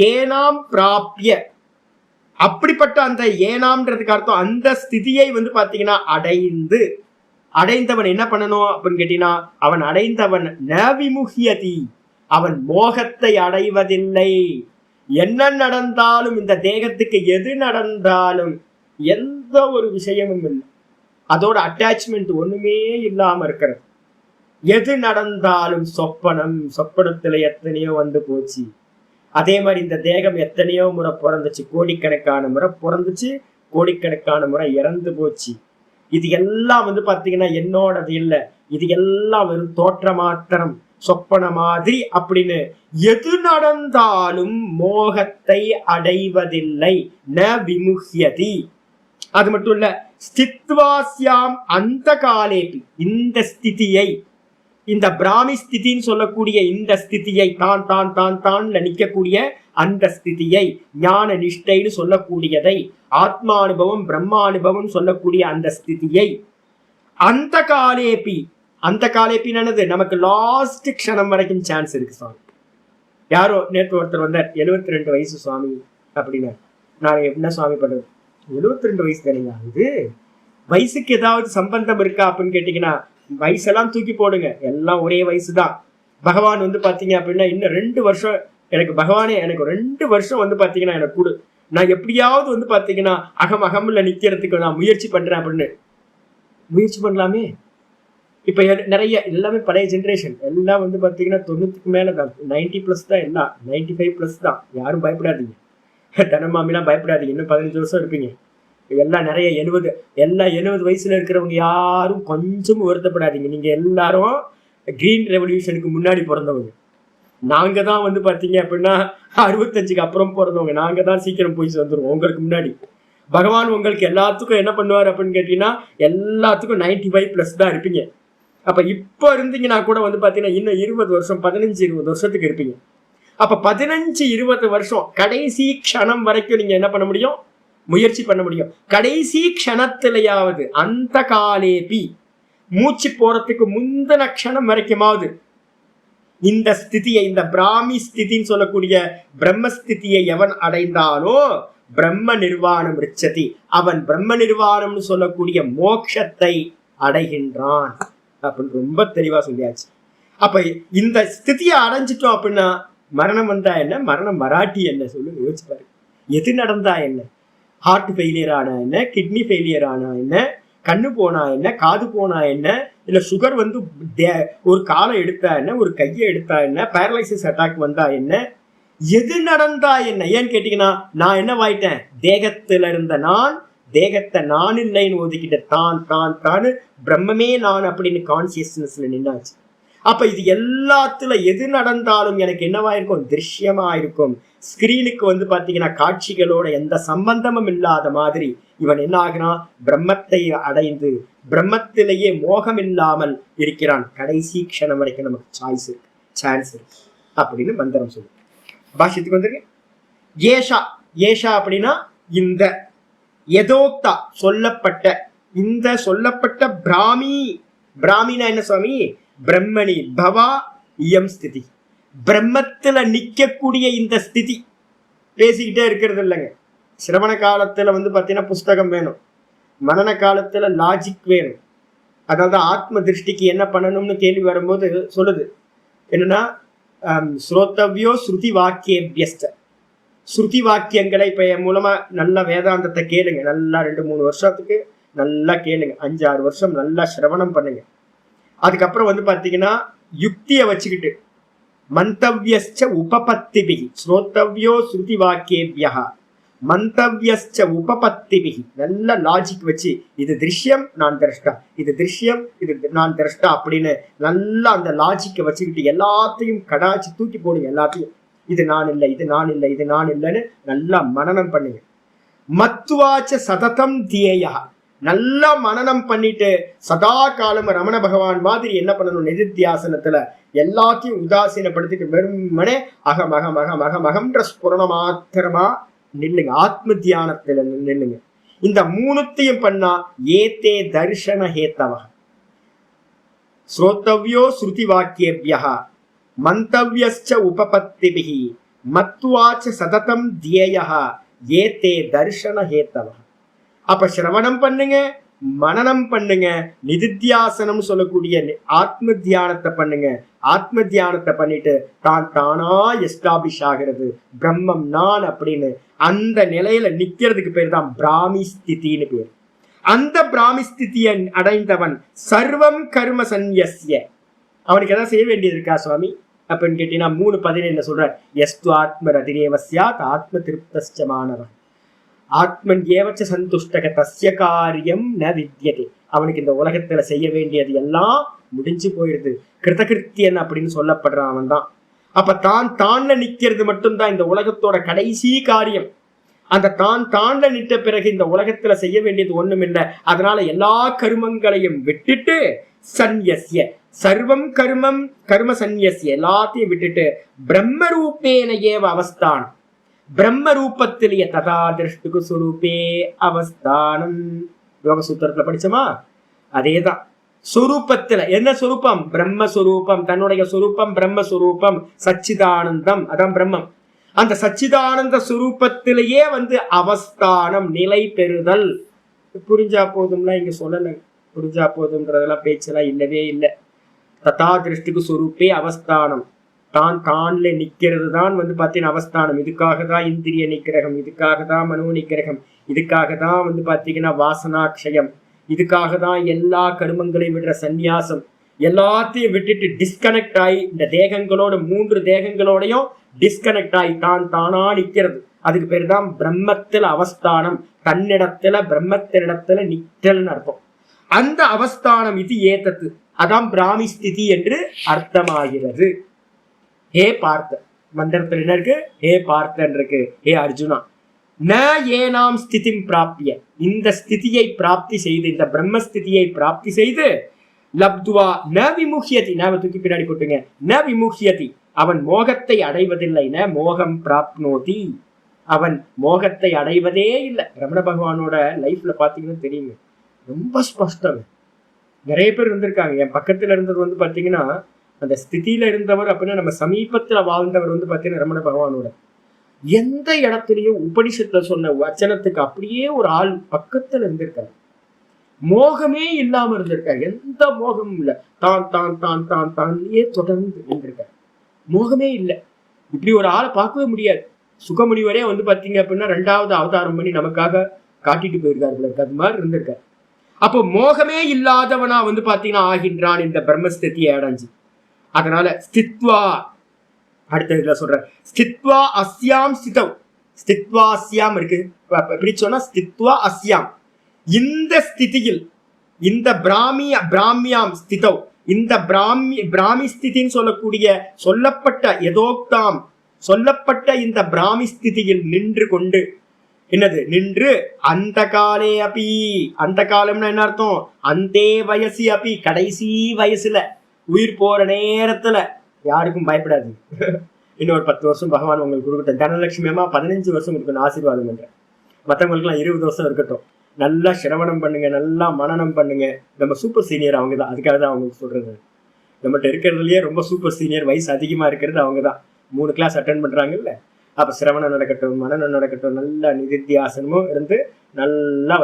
S1: ஏனாம் பிராப்ய, அப்படிப்பட்ட அந்த ஏனாம்ன்றதுக்கு அர்த்தம் அந்த ஸ்திதியை வந்து பாத்தீங்கன்னா அடைந்தவன் என்ன பண்ணணும் அப்படின்னு கேட்டீங்கன்னா, அவன் அடைந்தவன் ந விமுஹ்யதி, அவன் மோகத்தை அடைவதில்லை. என்ன நடந்தாலும், இந்த தேகத்துக்கு எது நடந்தாலும் எந்த ஒரு விஷயமும் இல்லை, அதோட அட்டாச்மெண்ட் ஒண்ணுமே இல்லாம இருக்கிறது. எது நடந்தாலும் சொப்பனம், சொப்பனத்துல எத்தனையோ வந்து போச்சு. அதே மாதிரி இந்த தேகம் எத்தனையோ முறை பிறந்துச்சு, கோடிக்கணக்கான முறை பிறந்துச்சு, கோடிக்கணக்கான முறை இறந்து போச்சு. இது எல்லாம் வந்து பாத்தீங்கன்னா என்னோடது இல்லை, இது எல்லாம் வெறும் தோற்ற மாத்திரம், சொப்பன மாதிரி அப்படின்னு. எது நடந்தாலும் மோகத்தை அடைவதில்லை, ந விமுஹ்யதி. அது மட்டும் இல்ல, ஸ்தித்வாஸ்யாம் அந்த காலேபி, இந்த ஸ்திதியை, இந்த பிராமி ஸ்திதின்னு சொல்லக்கூடிய இந்த ஸ்திதியை, தான் தான் தான் தான் நிக்கக்கூடிய அந்த ஸ்திதியை, ஞான நிஷ்டைன்னு சொல்லக்கூடியதை, ஆத்மானுபவம் பிரம்மானுபவம் சொல்லக்கூடிய அந்த ஸ்திதியை, அந்த காலேபி, அந்த காலேபின்னு நமக்கு லாஸ்ட் க்ஷணம் வரைக்கும் சான்ஸ் இருக்கு சுவாமி. யாரோ நேற்று ஒருத்தர் வந்தார், 72 வயசு சுவாமி அப்படின்னு. நான் என்ன சுவாமி பண்றது? 72 வயசு தானேங்க. இது வயசுக்கு ஏதாவது சம்பந்தம் இருக்கா அப்படின்னு கேட்டீங்கன்னா, வயசெல்லாம் தூக்கி போடுங்க, எல்லாம் ஒரே வயசு தான். பகவான் வந்து பாத்தீங்க அப்படின்னா இன்னும் 2 வருஷம் எனக்கு, பகவானே எனக்கு 2 வருஷம் வந்து பாத்தீங்கன்னா எனக்கு கொடு, நான் எப்படியாவது வந்து பாத்தீங்கன்னா அகம்ல நிக்கிறதுக்கு நான் முயற்சி பண்றேன் அப்படின்னு. முயற்சி பண்ணலாமே. இப்ப நிறைய எல்லாமே பழைய ஜென்ரேஷன் எல்லாம் வந்து பாத்தீங்கன்னா 90க்கு மேல தான், 90+ தான், எல்லாம் 95+ தான். யாரும் பயப்படாதீங்க, தனமாமிலாம் பயப்படாதீங்க, இன்னும் 15 வருஷம் இருப்பீங்க. எல்லாம் நிறைய 70 வயசுல இருக்கிறவங்க யாரும் கொஞ்சமும் வருத்தப்படாதீங்க. நீங்க எல்லாரும் கிரீன் ரெவல்யூஷனுக்கு முன்னாடி பிறந்தவங்க. நாங்க தான் வந்து பாத்தீங்க அப்படின்னா 65க்கு அப்புறம் பிறந்தவங்க. நாங்க தான் சீக்கிரம் போய் வந்துருவோம் உங்களுக்கு முன்னாடி. பகவான் உங்களுக்கு எல்லாத்துக்கும் என்ன பண்ணுவார் அப்படின்னு கேட்டீங்கன்னா, எல்லாத்துக்கும் 95+ தான் இருப்பீங்க. அப்ப இப்ப இருந்தீங்கன்னா கூட வந்து பாத்தீங்கன்னா இன்னும் 20 வருஷம் 15-20 வருஷத்துக்கு இருப்பீங்க. அப்ப 15-20 வருஷம் கடைசி க்ஷணம் வரைக்கும் நீங்க என்ன பண்ண முடியும்? முயற்சி பண்ண முடியும். கடைசி க்ஷணத்திலேயாவது, அந்த காலேபி, மூச்சு போறதுக்கு முந்தின க்ஷணம் வரைக்குமாவது இந்த ஸ்திதியை, இந்த பிராமி ஸ்திதின்னு சொல்லக்கூடிய பிரம்மஸ்திதியை எவன் அடைந்தானோ பிரம்ம நிர்வாணம் ரிச்சதி, அவன் பிரம்ம நிர்வாணம்னு சொல்லக்கூடிய மோட்சத்தை அடைகின்றான் அப்படின்னு ரொம்ப தெளிவா சொல்லியாச்சு. அப்ப இந்த ஸ்திதியை அடைஞ்சிட்டோம் அப்படின்னா மரணம் வந்தா என்ன, மரணம் வராட்டி என்ன சொல்லு, யோசிச்சு பாரு. எது நடந்தா என்ன? ஹார்ட் ஃபெயிலியர் ஆனா என்ன, கிட்னி ஃபெயிலியர் ஆனா என்ன, கண்ணு போனா என்ன, காது போனா என்ன, இல்ல சுகர் வந்து ஒரு காலை எடுத்தா என்ன, ஒரு கையை எடுத்தா என்ன, பேரலைசிஸ் அட்டாக் வந்தா என்ன, எது நடந்தா என்ன? ஏன்னு கேட்டீங்கன்னா, நான் என்னவாயிட்டேன்? தேகத்துல இருந்த நான் தேகத்தை நான் இல்லைன்னு ஒதுக்கிட்ட, தான் தான் தான் பிரம்மமே நான் அப்படின்னு கான்சியஸ்னஸ்ல நின்னாச்சு. அப்ப இது எல்லாத்துல எது நடந்தாலும் எனக்கு என்னவா இருக்கும்? திருஷ்யமா இருக்கும். ஸ்கிரீனுக்கு வந்து பாத்தீங்கன்னா காட்சிகளோட எந்த சம்பந்தமும் இல்லாத மாதிரி இவன் என்ன ஆகிறான்? பிரம்மத்தை அடைந்து பிரம்மத்திலேயே மோகம் இல்லாமல் இருக்கிறான். கடைசி க்ஷணம் வரைக்கும் நமக்கு சாய்ஸ் இருக்கு, சான்ஸ் இருக்கு அப்படின்னு மந்திரம் சொல்லு. பாஷ்யத்துக்கு வந்துருக்கு. ஏஷா, ஏஷா அப்படின்னா இந்த யதோக்தா சொல்லப்பட்ட, இந்த சொல்லப்பட்ட பிராமி. பிராமினா என்ன சுவாமி? பிரம்மணி பவா இயம் ஸ்திதி. பிரம்மத்துல நிக்கக்கூடிய இந்த ஸ்திதி. பேசிக்கிட்டே இருக்கிறது இல்லைங்க. சிரவண காலத்துல வந்து பாத்தீங்கன்னா புஸ்தகம் வேணும், மனன காலத்துல லாஜிக் வேணும். அதாவது ஆத்ம திருஷ்டிக்கு என்ன பண்ணணும்னு கேள்வி வரும்போது சொல்லுது என்னன்னா, ஸ்ரோத்தவ்யோ ஸ்ருதி வாக்கியபியஸ்ட. ஸ்ருதி வாக்கியங்களை இப்ப என் மூலமா நல்ல வேதாந்தத்தை கேளுங்க. நல்லா 2-3 வருஷத்துக்கு நல்லா கேளுங்க. 5-6 வருஷம் நல்லா சிரவணம் பண்ணுங்க. அதுக்கப்புறம் வந்து பாத்தீங்கன்னா யுக்தியை வச்சுக்கிட்டு மந்தவ்யஸ்ச உபபத்திபிகி, ஸ்ரோத்தவ்யோ ஸ்ருதி வாக்கியபியா மந்தவ்யஸ்ச உபபத்திபிகி, நல்ல லாஜிக் வச்சு இது திருஷ்யம் நான் திரஷ்டா, இது திருஷ்யம் இது நான் திரஷ்டா அப்படின்னு நல்லா அந்த லாஜிக்கை வச்சுக்கிட்டு எல்லாத்தையும் கடாச்சி தூக்கி போடுங்க. எல்லாத்தையும் இது நான் இல்லை, இது நான் இல்லை, இது நான் இல்லைன்னு நல்லா மனனம் பண்ணுங்க. மத்துவாச்ச சததம் தியேயா, நல்லா மனனம் பண்ணிட்டு சதா காலம் ரமண பகவான் மாதிரி என்ன பண்ணணும்? நிதித்தியாசனத்துல எல்லாத்தையும் உதாசீனப்படுத்திட்டு வெறுமனே அகம் அகம் அகம் அகம் அகம்ன்ற ஸ்புரண மாத்திரமா நில்லுங்க. ஆத்ம தியானத்துல நில்லுங்க. இந்த 3த்தையும் பண்ணா ஏதே தர்ஷன ஹேத்தவ ஸ்ரோத்தவ்யோ ஸ்ருதி வாக்கியபியா மந்தவ்யஸ்ச உபபத்திபிஹி மத்வாச்ச சததம் தியேயஹ ஏதே தர்ஷன ஹேத்தவ. அப்ப சிரவணம் பண்ணுங்க, மனனம் பண்ணுங்க, நிதித்தியாசனம் சொல்லக்கூடிய ஆத்ம தியானத்தை பண்ணுங்க. ஆத்ம தியானத்தை பண்ணிட்டு தான் தானா எஸ்டாபிஷ் ஆகிறது பிரம்மம் நான் அப்படின்னு அந்த நிலையில நிக்கிறதுக்கு பேர் தான் பிராமி ஸ்திதின்னு பேர். அந்த பிராமி ஸ்திதியை அடைந்தவன் சர்வம் கர்ம சந்நியஸ்ய. அவனுக்கு எதாவது செய்ய வேண்டியது இருக்கா சுவாமி அப்படின்னு கேட்டீங்கன்னா 3:17 சொல்ற, எஸ்து ஆத்ம ரதிரேவஸ்யாத் ஆத்ம திருப்தஸ்சமானவன் ஆத்மன் ஏவச்ச சந்துஷ்டக தஸ்ய காரியம் ந வித்யதே. அவனுக்கு இந்த உலகத்துல செய்ய வேண்டியது எல்லாம் முடிஞ்சு போயிடுது. கிருதகிருத்தியன் அப்படின்னு சொல்லப்படுறான் அவன் தான். அப்ப தான் தான்ல நிக்கிறது மட்டும்தான் இந்த உலகத்தோட கடைசி காரியம். அந்த தான் தான்ல நிட்ட பிறகு இந்த உலகத்துல செய்ய வேண்டியது ஒண்ணும் இல்லை. அதனால எல்லா கர்மங்களையும் விட்டுட்டு சந்நியஸ்ய சர்வம் கர்மம் கர்ம சந்நியஸ்ய எல்லாத்தையும் விட்டுட்டு பிரம்ம ரூபேன ஏவ அவஸ்தானம், பிரம்ம ரூபத்திலேயே ததா திருஷ்டுகு சுரூபே அவஸ்தானம். யோக சூத்திரத்துல படிச்சோமா? அதேதான். சுரூபத்துல என்ன சுரூபம்? பிரம்மஸ்வரூபம். தன்னுடைய சுரூபம் பிரம்மஸ்வரூபம், சச்சிதானந்தம், அதான் பிரம்மம். அந்த சச்சிதானந்த சுரூபத்திலேயே வந்து அவஸ்தானம் நிலை பெறுதல். புரிஞ்சா போதும்லாம் இங்க சொல்லலை. புரிஞ்சா போதும்ன்றதெல்லாம் பேச்செல்லாம் இல்லவே இல்லை. ததா திருஷ்டுகு சுரூபே அவஸ்தானம், தான் தான்ல நிக்கிறது தான் வந்து பார்த்தீங்கன்னா அவஸ்தானம். இதுக்காக தான் இந்திரிய நிக்கிரகம், இதுக்காக தான் மனோ நிக்கிரகம், இதுக்காக தான் வந்து பார்த்தீங்கன்னா வாசனாட்சயம், இதுக்காக தான் எல்லா கருமங்களையும் விடுற சந்நியாசம். எல்லாத்தையும் விட்டுட்டு டிஸ்கனெக்ட் ஆகி இந்த தேகங்களோட 3 தேகங்களோடையும் டிஸ்கனெக்ட் ஆகி தான் தானா நிக்கிறது. அதுக்கு பேர் தான் பிரம்மத்துல அவஸ்தானம். தன்னிடத்துல பிரம்மத்தினிடத்துல நிற்றல்னு அர்த்தம். அந்த அவஸ்தானம் இது ஏதத்து, அதான் பிராமி ஸ்திதி என்று அர்த்தமாகிறது. ஹே பார்த்த, மந்திரத்தில் என்ன இருக்கு? ஹே பார்த்தன் இருக்கு. ஹே அர்ஜுனா, ந ஏனாம் ஸ்திதிம் பிராப்திய, இந்த ஸ்திதியை பிராப்தி செய்து, இந்த பிரம்மஸ்திதியை பிராப்தி செய்து லப்துவா ந விமுஹ்யதி, ந தூக்கி பின்னாடி போட்டுங்க, ந விமுஹ்யதி, அவன் மோகத்தை அடைவதில்லை. ந மோகம் பிராப்னோதி, அவன் மோகத்தை அடைவதே இல்லை. ரமண பகவானோட லைஃப்ல பாத்தீங்கன்னா தெரியுங்க, ரொம்ப ஸ்பஷ்டம். நிறைய பேர் இருந்திருக்காங்க. என் பக்கத்துல இருந்தது வந்து பாத்தீங்கன்னா அந்த ஸ்திதியில இருந்தவர் அப்படின்னா நம்ம சமீபத்துல வாழ்ந்தவர் வந்து பாத்தீங்கன்னா ரமண பகவானோட எந்த இடத்துலயும் உபனிஷத்துல சொன்ன வச்சனத்துக்கு அப்படியே ஒரு ஆள் பக்கத்துல இருந்திருக்காரு. மோகமே இல்லாம இருந்திருக்காரு. எந்த மோகமும் இல்லை. தான் தான் தான் தான் தானே தொடர்ந்து இருந்திருக்காரு. மோகமே இல்லை. இப்படி ஒரு ஆளை பார்க்கவே முடியாது. சுகமுனிவரே வந்து பாத்தீங்க அப்படின்னா 2வது அவதாரம் பண்ணி நமக்காக காட்டிட்டு போயிருக்காரு. அது மாதிரி இருந்திருக்காரு. அப்போ மோகமே இல்லாதவனா வந்து பாத்தீங்கன்னா ஆகின்றான் இந்த பிரம்மஸ்திதியை அடைஞ்சு. அதனால ஸ்தித்வா, அடுத்த இதுல சொல்ற ஸ்தித்வா அஸ்யாம் ஸ்திதவ், ஸ்தித்வா அஸ்யாம் இருக்கு. எப்படி சொன்னா ஸ்தித்வா அஸ்யாம், இந்த ஸ்திதியில், இந்த பிராமியாம் ஸ்திதவ், இந்த பிராமி ஸ்திதின்னு சொல்லப்பட்ட யதோக்தாம் சொல்லப்பட்ட இந்த பிராமி ஸ்திதியில் நின்று கொண்டு நின்று அந்த காலே அப்பி, அந்த காலம்னா என்ன அர்த்தம்? அந்தே வயசு அப்பி, கடைசி வயசுல உயிர் போற நேரத்துல யாருக்கும் பயப்படாது. இன்னொரு 10 வருஷம் பகவான் உங்களுக்கு கொடுக்கட்டும். தனலட்சுமி அம்மா 15 வருஷம் கொடுக்கணும் ஆசீர்வாதம் பண்றேன். மற்றவங்களுக்குலாம் 20 வருஷம் இருக்கட்டும். நல்லா சிரவணம் பண்ணுங்க, நல்லா மனனம் பண்ணுங்க. நம்ம சூப்பர் சீனியர் அவங்க தான். அதுக்காக தான் அவங்களுக்கு சொல்றது. நம்மகிட்ட இருக்கிறதுலயே ரொம்ப சூப்பர் சீனியர், வயசு அதிகமா இருக்கிறது அவங்க தான். 3 கிளாஸ் அட்டன் பண்றாங்கல்ல. அப்ப சிரவணம் நடக்கட்டும், மனநம் நடக்கட்டும், நல்லா நிதித்தியாசனமும் இருந்து நல்லா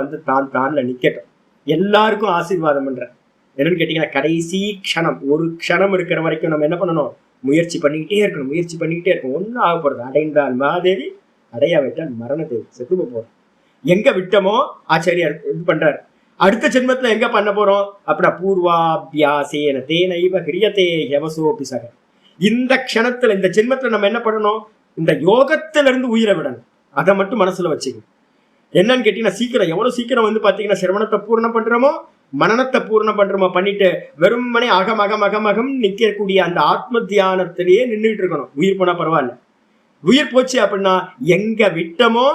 S1: தான்ல நிக்கட்டும். எல்லாருக்கும் ஆசீர்வாதம் பண்றேன். என்னன்னு கேட்டீங்கன்னா, கடைசி க்ஷணம், ஒரு க்ஷணம் இருக்கிற வரைக்கும் நம்ம என்ன பண்ணணும்? முயற்சி பண்ணிக்கிட்டே இருக்கணும். ஒன்னும் ஆக போறது. அடைந்தால் மாதேவி, அடையாவிட்டால் மரணதேவி. செத்து போறோம். எங்க விட்டமோ ஆச்சாரியார் இது பண்றாரு. அடுத்த ஜென்மத்துல எங்க பண்ண போறோம் அப்படின்னா, பூர்வாபியாசேன தேனைவ ஹிரியதே யவசோபி சக. இந்த க்ஷணத்துல, இந்த ஜென்மத்துல நம்ம என்ன பண்ணணும்? இந்த யோகத்துல இருந்து உயிரை விடணும். அதை மட்டும் மனசுல வச்சுக்கணும். என்னன்னு கேட்டீங்கன்னா, சீக்கிரம் எவ்வளவு சீக்கிரம் பாத்தீங்கன்னா சிரவணத்தை பூர்ணம் பண்றோமோ, மனநத்தை பூர்ணம் பண்றோமோ பண்ணிட்டு வெறுமனே அகம் நிக்கக்கூடிய அந்த ஆத்ம தியானத்திலேயே நின்றுட்டு இருக்கணும். உயிர் போனா பரவாயில்ல. உயிர் போச்சு அப்படின்னா எங்க விட்டமோ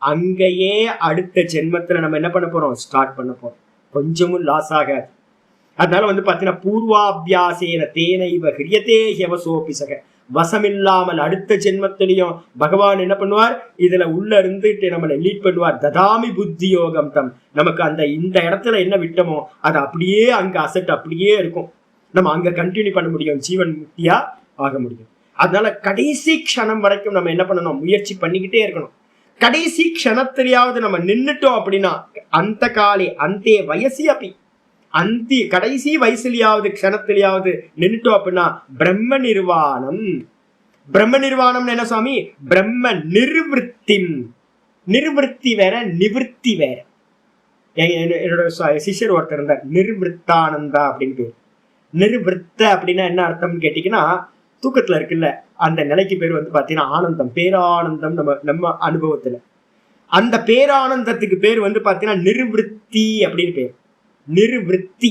S1: அங்கேயே அடுத்த ஜென்மத்துல நம்ம என்ன பண்ண போறோம்? ஸ்டார்ட் பண்ண போறோம். கொஞ்சமும் லாஸ் ஆகாது. அதனால பாத்தீங்கன்னா, பூர்வாபியாசேன தேனைவ ஹிரியதே யவசோபி சக. வசமில்லாமல் அடுத்த ஜென்மத்திலையும் பகவான் என்ன பண்ணுவார்? இதுல உள்ள இருந்துட்டு நம்மளை லீட் பண்ணுவார். ததாமி புத்தி யோகம் தம். நமக்கு இந்த இடத்துல என்ன விட்டமோ அது அப்படியே அங்க அசட் அப்படியே இருக்கும். நம்ம அங்க கண்டினியூ பண்ண முடியும். ஜீவன் முக்தியா ஆக முடியும். அதனால கடைசி க்ஷணம் வரைக்கும் நம்ம என்ன பண்ணணும்? முயற்சி பண்ணிக்கிட்டே இருக்கணும். கடைசி க்ஷணத்திலேயாவது நம்ம நின்னுட்டோம் அப்படின்னா, அந்த காலே அந்தே வயசி அப்படி கடைசி வயசுலயாவது க்ஷணத்திலேயாவது நின்னுட்டோம் அப்படின்னா பிரம்ம நிர்வாணம். பிரம்ம நிர்வாணம் என்ன சுவாமி? பிரம்ம நிர்வൃத்தி. நிர்வൃத்தி வேற, நிவൃத்தி வேற. என்னோட சிஷ்யர் ஒருத்தர் இருந்தார், நிர்வൃத்தானந்தா அப்படின்னு பேர். நிர்வൃத்த அப்படின்னா என்ன அர்த்தம்னு கேட்டீங்கன்னா, தூக்கத்துல இருக்குல்ல அந்த நிலைக்கு பேர் பாத்தீங்கன்னா ஆனந்தம், பேரானந்தம். நம்ம அனுபவத்துல அந்த பேரானந்தத்துக்கு பேர் பாத்தீங்கன்னா நிர்வൃத்தி அப்படின்னு பேர். நிர்வൃத்தி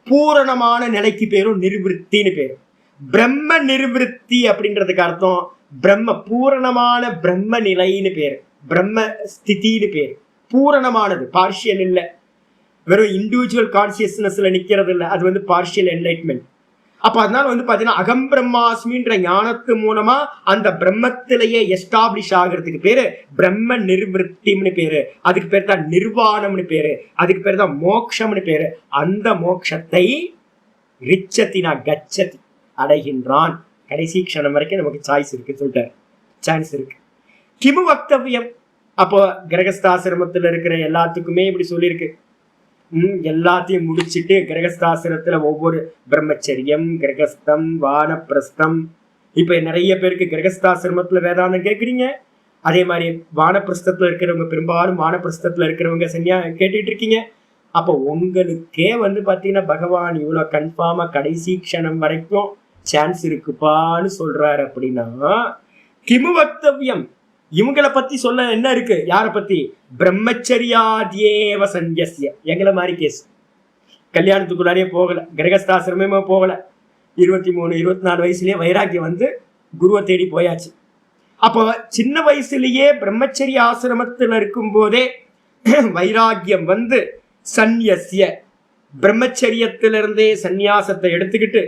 S1: பூரணமான நிலைக்கு பேரும் நிர்வൃத்தின்னு பேரு. பிரம்ம நிர்வൃத்தி அப்படின்றதுக்கு அர்த்தம் பிரம்ம பூரணமான பிரம்ம நிலைன்னு பேரு, பிரம்ம ஸ்திதின்னு பேரு. பூரணமானது, பார்ஷியல் இல்லை. வெறும் இண்டிவிஜுவல் கான்சியஸ்னஸ்ல நிக்கிறது இல்லை. அது பார்ஷியல் என்லைட்மெண்ட். அப்ப அதனால பாத்தீங்கன்னா அகம் பிரம்மாஸ்மின்ற ஞானத்து மூலமா அந்த பிரம்மத்திலேயே எஸ்டாப்ளிஷ் ஆகிறதுக்கு பேரு பிரம்ம நிர்வൃத்தின்னு பேரு. அதுக்கு பேர் தான் நிர்வாணம்னு பேரு. அதுக்கு பேர் தான் மோக்ஷம்னு பேரு. அந்த மோக்ஷத்தை ரிச்சத்தினா கச்சதி அடைகின்றான். கடைசி க்ஷணம் வரைக்கும் நமக்கு சாய்ஸ் இருக்கு சொல்லிட்டார். சான்ஸ் இருக்கு. கிமு வக்தவியம். அப்போ கிரகஸ்தாசிரமத்துல இருக்கிற எல்லாத்துக்குமே இப்படி சொல்லியிருக்கு. எல்லாத்தையும் முடிச்சுட்டு கிரகஸ்தாசிரத்துல ஒவ்வொரு பிரம்மச்சரியம், கிரகஸ்தம், வானப்பிரஸ்தம். இப்ப நிறைய பேருக்கு கிரகஸ்தாசிரமத்துல வேதாந்தம் கேட்குறீங்க. அதே மாதிரி வானப்பிரஸ்தத்துல இருக்கிறவங்க, பெரும்பாலும் வானப்பிரஸ்தத்துல இருக்கிறவங்க கேட்டுட்டு இருக்கீங்க. அப்போ உங்களுக்கே பாத்தீங்கன்னா பகவான் இவ்வளவு கன்ஃபார்மா கடைசி க்ஷணம் வரைக்கும் சான்ஸ் இருக்குப்பான்னு சொல்றாரு. அப்படின்னா கிமு வக்தவியம், இவங்களை பத்தி சொல்ல என்ன இருக்கு? யார பத்தி? பிரம்மச்சரியாத்யேவ சந்நியஸ்ய. எங்களை மாதிரி கேஸ். கல்யாணத்துக்குள்ளாரே போகல, கிரகஸ்தாசிரமே போகல. 23, 24 வயசுலயே வைராக்கியம் குருவை தேடி போயாச்சு. அப்போ சின்ன வயசுலயே பிரம்மச்சரிய ஆசிரமத்துல இருக்கும் போதே வைராக்கியம் சந்நியஸ்ய, பிரம்மச்சரியத்திலிருந்தே சந்நியாசத்தை எடுத்துக்கிட்டு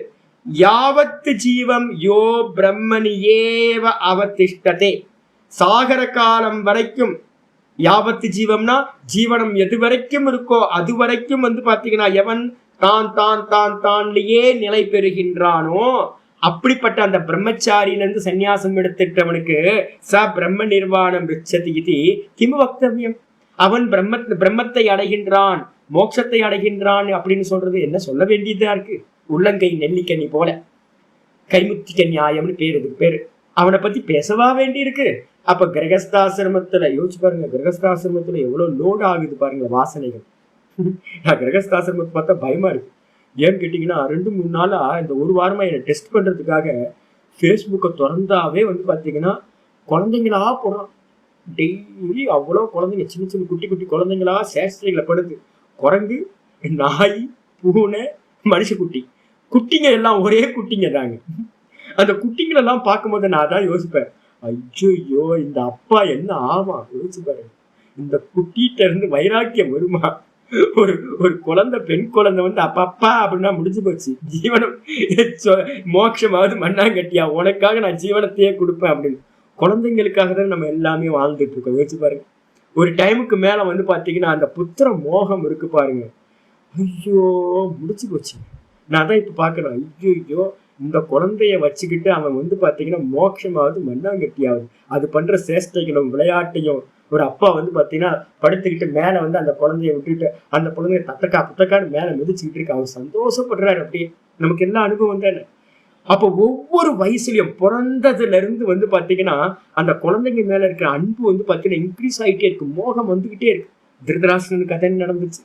S1: யாவத்து ஜீவம் யோ பிரம்மணி ஏவ அவதிஷ்டதே, சாகர காலம் வரைக்கும். யாவத்து ஜீவம்னா ஜீவனம் எது வரைக்கும் இருக்கோ அது வரைக்கும் பாத்தீங்கன்னா எவன் தான்லயே நிலை பெறுகின்றானோ அப்படிப்பட்ட அந்த பிரம்மச்சாரியிலிருந்து சன்னியாசம் எடுத்துட்டவனுக்கு ச பிரம்ம நிர்வாணம் ரிச்சதி இது கிமு வக்தவியம். அவன் பிரம்மத்தை அடைகின்றான், மோட்சத்தை அடைகின்றான் அப்படின்னு சொல்றது என்ன சொல்ல வேண்டியதா இருக்கு? உள்ளங்கை நெல்லிக்கனி போல கைமுத்திக்க நியாயம்னு பேரு. அவனை பத்தி பேசவா வேண்டி இருக்கு? அப்ப கிரகஸ்தாசிரமத்துல யோசிச்சு பாருங்க, கிரகஸ்தாசிரமத்துல எவ்வளவு லோட் ஆகுது பாருங்க வாசனைகள். நான் கிரகஸ்தாசிரமத்தை பார்த்தா பயமா இருக்கு. ஏன்னு கேட்டீங்கன்னா 2-3 நாளா இந்த ஒரு வாரமா என்னை டெஸ்ட் பண்றதுக்காக ஃபேஸ்புக்கை திறந்தாவே பாத்தீங்கன்னா குழந்தைங்களா போறான். டெய்லி அவ்வளோ குழந்தைங்க, சின்ன சின்ன குட்டி குட்டி குழந்தைங்களா சேஷ்டைகளை படுது. குரங்கு, நாய், பூனை, மனுஷக்குட்டி குட்டிங்க எல்லாம் ஒரே குட்டிங்க தாங்க. அந்த குட்டிங்களெல்லாம் பார்க்கும்போது நான் அதான் யோசிப்பேன், ஐயோ இந்த அப்பா என்ன ஆமா யோசிச்சு பாருங்க. இந்த குட்டிகிட்ட இருந்து வைராக்கியம் வருமா? ஒரு ஒரு குழந்தை, பெண் குழந்தை வந்து அப்பா அப்படின்னா முடிஞ்சு போச்சு, ஜீவனம் மோட்சமாவது மண்ணாங்கட்டியா, உனக்காக நான் ஜீவனத்தையே கொடுப்பேன் அப்படின்னு. குழந்தைங்களுக்காக தான் நம்ம எல்லாமே வாழ்ந்துட்டு இருக்கோம். யோசிச்சு பாருங்க. ஒரு டைமுக்கு மேல வந்து பாத்தீங்கன்னா அந்த புத்திர மோகம் இருக்கு பாருங்க, ஐயோ முடிச்சு போச்சு. நான் தான் இப்ப பாக்குறேன், ஐயோ இந்த குழந்தைய வச்சுக்கிட்டு அவன் வந்து பாத்தீங்கன்னா மோட்சமாவது மண்ணாங்கட்டியாவது. அது பண்ற சேஷ்டைகளும் விளையாட்டையும் ஒரு அப்பா வந்து பாத்தீங்கன்னா படுத்துக்கிட்டு மேல வந்து அந்த குழந்தைய விட்டுட்டு அந்த குழந்தைய புத்தக்கான்னு மேல மிதிச்சுக்கிட்டு இருக்கு. அவர் சந்தோஷப்படுறாரு. அப்படியே நமக்கு எல்லா அனுபவம் தானே. அப்போ ஒவ்வொரு வயசுலயும் பிறந்ததுல இருந்து வந்து பாத்தீங்கன்னா அந்த குழந்தைங்க மேல இருக்கிற அன்பு வந்து பாத்தீங்கன்னா இன்க்ரீஸ் ஆகிட்டே இருக்கு. மோகம் வந்துகிட்டே இருக்கு. திருதராஷ்டிரன் கதை நடந்துச்சு.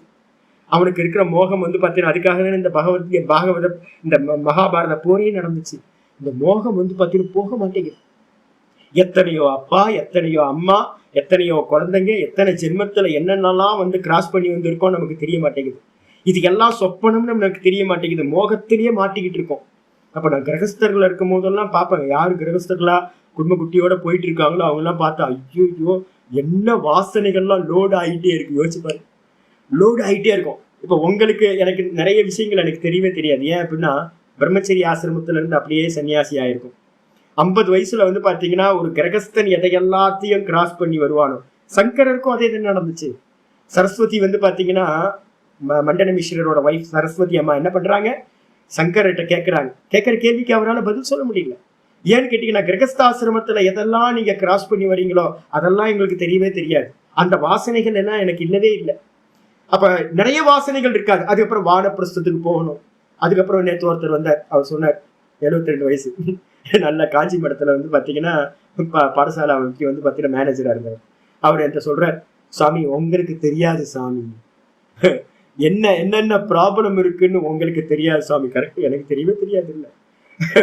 S1: அவனுக்கு இருக்கிற மோகம் வந்து பாத்தீங்கன்னா அதுக்காக தானே இந்த பாகவத இந்த மகாபாரத போரே நடந்துச்சு. இந்த மோகம் வந்து பாத்தீங்கன்னா போக மாட்டேங்குது. எத்தனையோ அப்பா, எத்தனையோ அம்மா, எத்தனையோ குழந்தைங்க, எத்தனை ஜென்மத்துல என்னென்னலாம் வந்து கிராஸ் பண்ணி வந்திருக்கோம் நமக்கு தெரிய மாட்டேங்குது. இது எல்லாம் சொப்பனம்னு நமக்கு தெரிய மாட்டேங்குது. மோகத்திலேயே மாட்டிக்கிட்டு இருக்கோம். அப்ப நான் கிரகஸ்தர்கள் இருக்கும் போதெல்லாம் பார்ப்பேன், யாரு கிரகஸ்தர்களா குடும்ப குட்டியோட போயிட்டு இருக்காங்களோ அவங்க எல்லாம் பார்த்தா ஐயோ என்ன வாசனைகள்லாம் லோடு ஆகிட்டே இருக்கு. யோசிச்சு பாரு, லோடு ஆகிட்டே இருக்கும். இப்ப உங்களுக்கு எனக்கு நிறைய விஷயங்கள் எனக்கு தெரியவே தெரியாது. ஏன் அப்படின்னா பிரம்மச்சரிய ஆசிரமத்துல இருந்து அப்படியே சன்னியாசி ஆயிருக்கும். 50 வயசுல வந்து பாத்தீங்கன்னா ஒரு கிரகஸ்தன் எதை எல்லாத்தையும் கிராஸ் பண்ணி வருவானோ. சங்கரருக்கும் அதே தான் நடந்துச்சு. சரஸ்வதி வந்து பாத்தீங்கன்னா மண்டன மிஸ்ரரோட வைஃப் சரஸ்வதி அம்மா என்ன பண்றாங்க, சங்கர்கிட்ட கேட்கிறாங்க. கேட்கிற கேள்விக்கு அவரால் பதில் சொல்ல முடியல. ஏன்னு கேட்டீங்கன்னா கிரகஸ்தாசிரமத்துல எதெல்லாம் நீங்க கிராஸ் பண்ணி வரீங்களோ அதெல்லாம் எங்களுக்கு தெரியவே தெரியாது. அந்த வாசனைகள் எல்லாம் எனக்கு இல்லவே இல்லை. அப்ப நிறைய வாசனைகள் இருக்காது. அதுக்கப்புறம் வானப்பிரஸ்தத்துக்கு போகணும். அதுக்கப்புறம் நேற்று ஒருத்தர் வந்தார். அவர் சொன்னார் 72 வயசு, நல்ல காஞ்சி மடத்துல வந்து பாத்தீங்கன்னா பாடசாலைக்கு வந்து பாத்தீங்கன்னா மேனேஜரா இருந்தார். அவர் என்கிட்ட சொல்றார், சாமி உங்களுக்கு தெரியாது சாமி, என்னென்ன ப்ராப்ளம் இருக்குன்னு உங்களுக்கு தெரியாது சாமி. கரெக்ட், எனக்கு தெரியவே தெரியாது. இல்லை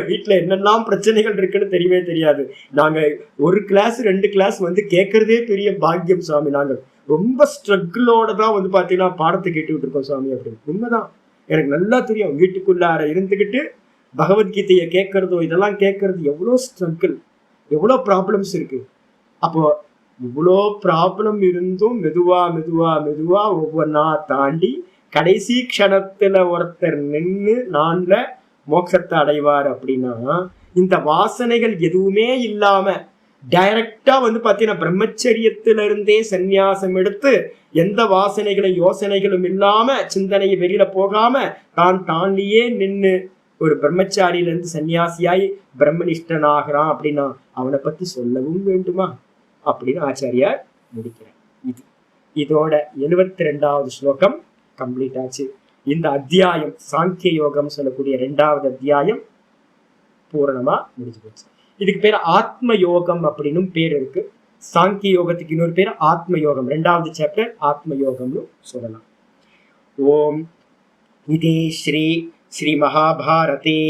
S1: வீட்டுல என்னெல்லாம் பிரச்சனைகள் இருக்குன்னு தெரியவே தெரியாது. நாங்க ஒரு கிளாஸ் 2 கிளாஸ் வந்து கேட்கறதே பெரிய பாக்கியம் சாமி. நாங்க ரொம்ப ஸ்ட்ரகிளோட தான் வந்து பாத்தீங்கன்னா பாடத்தை கேட்டுக்கிட்டு இருக்கோம் சாமி அப்படின்னு. உண்மைதான், எனக்கு நல்லா தெரியும். வீட்டுக்குள்ளார இருந்துகிட்டு பகவத்கீதையை கேட்கறதோ இதெல்லாம் கேட்கறது எவ்வளோ ஸ்ட்ரகிள், எவ்வளோ ப்ராப்ளம்ஸ் இருக்கு. அப்போ இவ்வளோ ப்ராப்ளம் இருந்தும் மெதுவா மெதுவா மெதுவா ஒவ்வொன்றா தாண்டி கடைசி க்ஷணத்துல ஒருத்தர் நின்று நான்ல மோட்சத்தை அடைவார். அப்படின்னா இந்த வாசனைகள் எதுவுமே இல்லாம டைரக்டா வந்து பாத்தீங்கன்னா பிரம்மச்சரியத்தில இருந்தே சந்நியாசம் எடுத்து எந்த வாசனைகளும் யோசனைகளும் இல்லாம சிந்தனையை வெளியில போகாம தான்லயே நின்று ஒரு பிரம்மச்சாரியில இருந்து சன்னியாசியாய் பிரம்மனிஷ்டன் ஆகிறான். அப்படின்னா அவனை பத்தி சொல்லவும் வேண்டுமா அப்படின்னு ஆச்சாரியார் முடிக்கிறார். இதோட 72வது ஸ்லோகம் கம்ப்ளீட் ஆச்சு. இந்த அத்தியாயம் சாங்கிய யோகம் சொல்லக்கூடிய 2வது அத்தியாயம் பூரணமா முடிஞ்சு போச்சு. இதுக்கு பேர் ஆத்ம யோகம் அப்படின்னு பேர் இருக்கு. சாங்கிய யோகத்துக்கு இன்னொரு பேர் ஆத்ம யோகம். 2வது சாப்டர் ஆத்ம யோகம்னு சொல்லலாம். ஓம் இதே ஸ்ரீ மகாபாரதே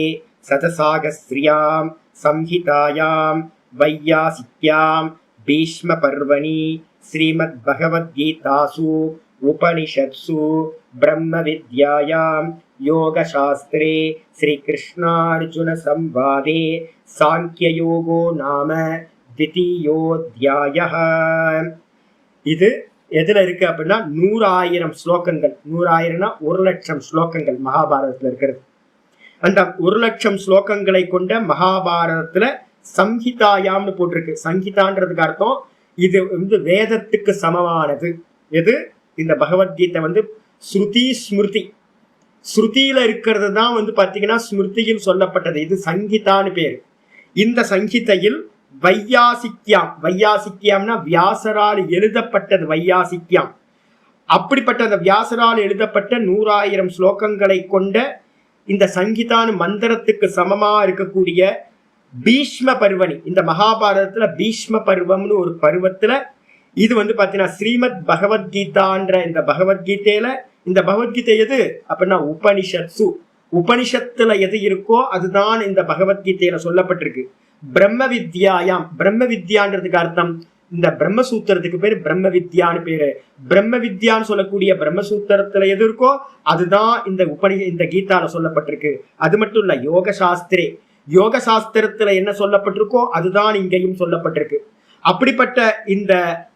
S1: சதசாகஸ்ரியாம் சம்ஹிதாயாம் வையாசிக்யாம் பீஷ்ம பர்வணி ஸ்ரீமத் பகவத்கீதாசு உபனிஷத்சு பிரம்ம வித்யாயாம் யோகசாஸ்திரே ஸ்ரீ கிருஷ்ணார்ஜுன சம்வாதே சாங்கிய யோகோ நாம த்விதீயோத்யாயः. இது எதுல இருக்கு அப்படின்னா 100,000 ஸ்லோகங்கள். 100,000னா 1,00,000 ஸ்லோகங்கள் மகாபாரதத்துல இருக்கிறது. அந்த 1,00,000 ஸ்லோகங்களை கொண்ட மகாபாரதத்துல சம்ஹிதாயாம்னு போட்டிருக்கு. சங்கீதான்றதுக்கு அர்த்தம் இது வந்து வேதத்துக்கு சமமானது. எது? இந்த பகவத்கீதை வந்து ஸ்ருதி ஸ்மிருதி. ஸ்ருதியில இருக்கிறது தான் வந்து பாத்தீங்கன்னா ஸ்மிருதியில் சொல்லப்பட்டது. இது சங்கீதான்னு பேரு. இந்த சங்கீதையில் வையாசிக்யாம், வையாசிக்யாம்னா வியாசரால் எழுதப்பட்டது வையாசிக்யாம். அப்படிப்பட்ட அந்த வியாசரால் எழுதப்பட்ட 100,000 ஸ்லோகங்களை கொண்ட இந்த சங்கீதான மந்திரத்துக்கு சமமா இருக்கக்கூடிய பீஷ்ம பர்வணி. இந்த மகாபாரதத்துல பீஷ்ம பருவம்னு ஒரு பருவத்துல இது வந்து பாத்தீங்கன்னா ஸ்ரீமத் பகவத்கீதான்ற இந்த பகவத்கீதையில, இந்த பகவத்கீதை எது அப்படின்னா உபனிஷத்சு. உபனிஷத்துல எது இருக்கோ அதுதான் இந்த பகவத்கீதையில சொல்லப்பட்டிருக்கு. பிரம்ம வித்யாயாம், பிரம்ம வித்யான்றதுக்கு அர்த்தம் இந்த பிரம்மசூத்திரத்துக்கு பேரு பிரம்ம வித்யான்னு பேரு. பிரம்ம வித்யான்னு சொல்லக்கூடிய பிரம்மசூத்திரத்துல எது இருக்கோ அதுதான் இந்த கீதால சொல்லப்பட்டிருக்கு. அது மட்டும் இல்ல, யோக சாஸ்திரே, யோக சாஸ்திரத்துல என்ன சொல்லப்பட்டிருக்கோ அதுதான் இங்கேயும் சொல்லப்பட்டிருக்கு. அப்படிப்பட்ட இந்த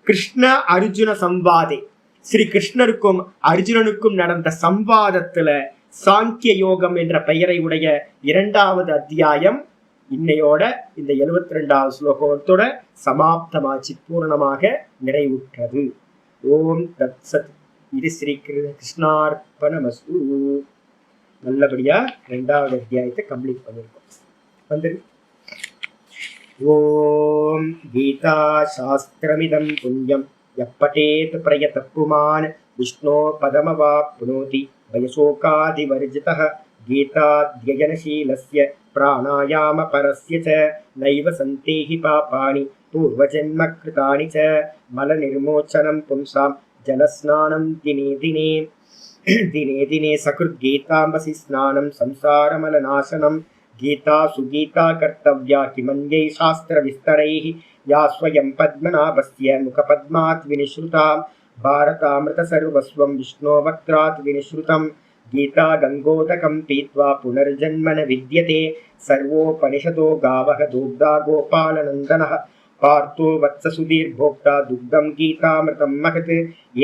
S1: கிருஷ்ண அர்ஜுன சம்வாதே, ஸ்ரீ கிருஷ்ணருக்கும் அர்ஜுனனுக்கும் நடந்த சம்வாதத்துல சாங்கிய யோகம் என்ற பெயரை உடைய 2வது அத்தியாயம் இன்னையோட இந்த 72வது ஸ்லோகத்தோட சமாப்தமாச்சு, பூரணமாக நிறைவுற்றது. ஓம் தத் சத். இது ஸ்ரீ கிருஷ்ணார்ப்பணமஸ்து. நல்லபடியா 2வது அத்தியாயத்தை கம்ப்ளீட் பண்ணிருக்கோம். வந்து ஓம் கீதா சாஸ்திரமிதம் புண்ணியம் எப்பட்டேத் பிரயதः புமான் விஷ்ணோ பதமவாப்னோதி வயசோகாதிவர்ஜிதः கீதாத்யயனசீலஸ்ய பிராணாயாம பரஸ்ய ச நைவ சந்தேஹி பாபானி பூர்வஜன்ம கிருதானி ச மல நிர்மோச்சனம் பும்சாம் ஜலஸ்நானம் தினே தினே தினே தினே சகிருத் கீதாம்பசி ஸ்நானம் சம்சாரமல நாசனம் கீதா சுகீதா கர்த்தவ்யா கிமன்யை சாஸ்திர விஸ்தரைஹி யா ஸ்வயம் பத்மநாபஸ்ய முகபத்மாத் வினிஸ்ருதாம் பாரதாமிருத சர்வஸ்வம் விஷ்ணோ வக்த்ராத் வினிஸ்ருதம் गीता गंगोदकं पीत्वा पुनर्जन्म न विद्यते सर्वोपनिषदो गावः दुग्धा गोपालनन्दनः पार्थो वत्ससुधीर्भोक्ता दुग्धं गीतामृतं महत्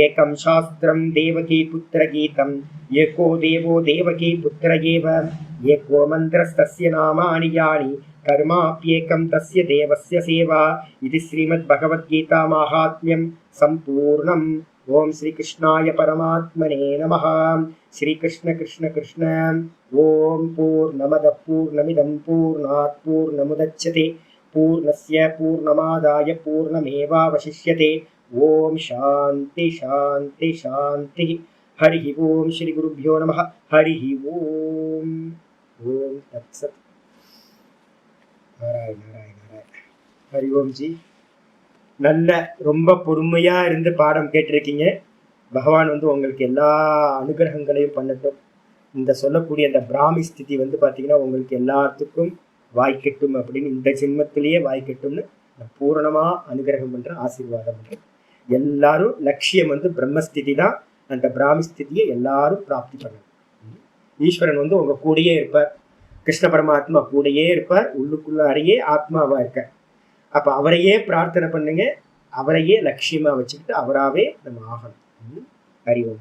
S1: एकं शास्त्रं देवकी पुत्रगीतम् एको देवो देवकी पुत्र एव एको मन्त्रस्तस्य नामानि यानि कर्माप्येकं तस्य देवस्य सेवा. इति श्रीमद्भगवद्गीता माहात्म्यं सम्पूर्णम्. ओम श्री कृष्णाय परमात्मने नमः. श्री कृष्ण कृष्ण कृष्ण. ओम पूर्णमदः पूर्णमिदं पूर्णात् पूर्णमुदच्यते पूर्णस्य पूर्णमादाय पूर्णमेवावशिष्यते. ओम शांति शांति शांति. हरि ओम. श्री गुरुभ्यो नमः. हरि ओम. ओम तत्सत्. नारायण नारायण नारायण. हरि ओम जी. நல்ல ரொம்ப பொறுமையா இருந்து பாடம் கேட்டிருக்கீங்க. பகவான் உங்களுக்கு எல்லா அனுகிரகங்களையும் பண்ணட்டும். இந்த சொல்லக்கூடிய அந்த பிராமி ஸ்திதி பார்த்தீங்கன்னா உங்களுக்கு எல்லாத்துக்கும் வாய்க்கட்டும் அப்படின்னு, இந்த ஜென்மத்திலேயே வாய்க்கட்டும்னு பூரணமா அனுகிரகம் பண்ற ஆசீர்வாதம் பண்றேன். எல்லாரும் லட்சியம் பிரம்மஸ்திதி தான். அந்த பிராமி ஸ்திதியை எல்லாரும் பிராப்தி பண்ணணும். ஈஸ்வரன் உங்க கூடயே இருப்பார். கிருஷ்ண பரமாத்மா கூடயே இருப்பார். உள்ளுக்குள்ளாரையே ஆத்மாவா இருக்கார். அப்ப அவரையே பிரார்த்தனை பண்ணுங்க, அவரையே லட்சியமா வச்சுக்கிட்டு அவராவே நம்ம ஆகணும். ஹரி ஓம்.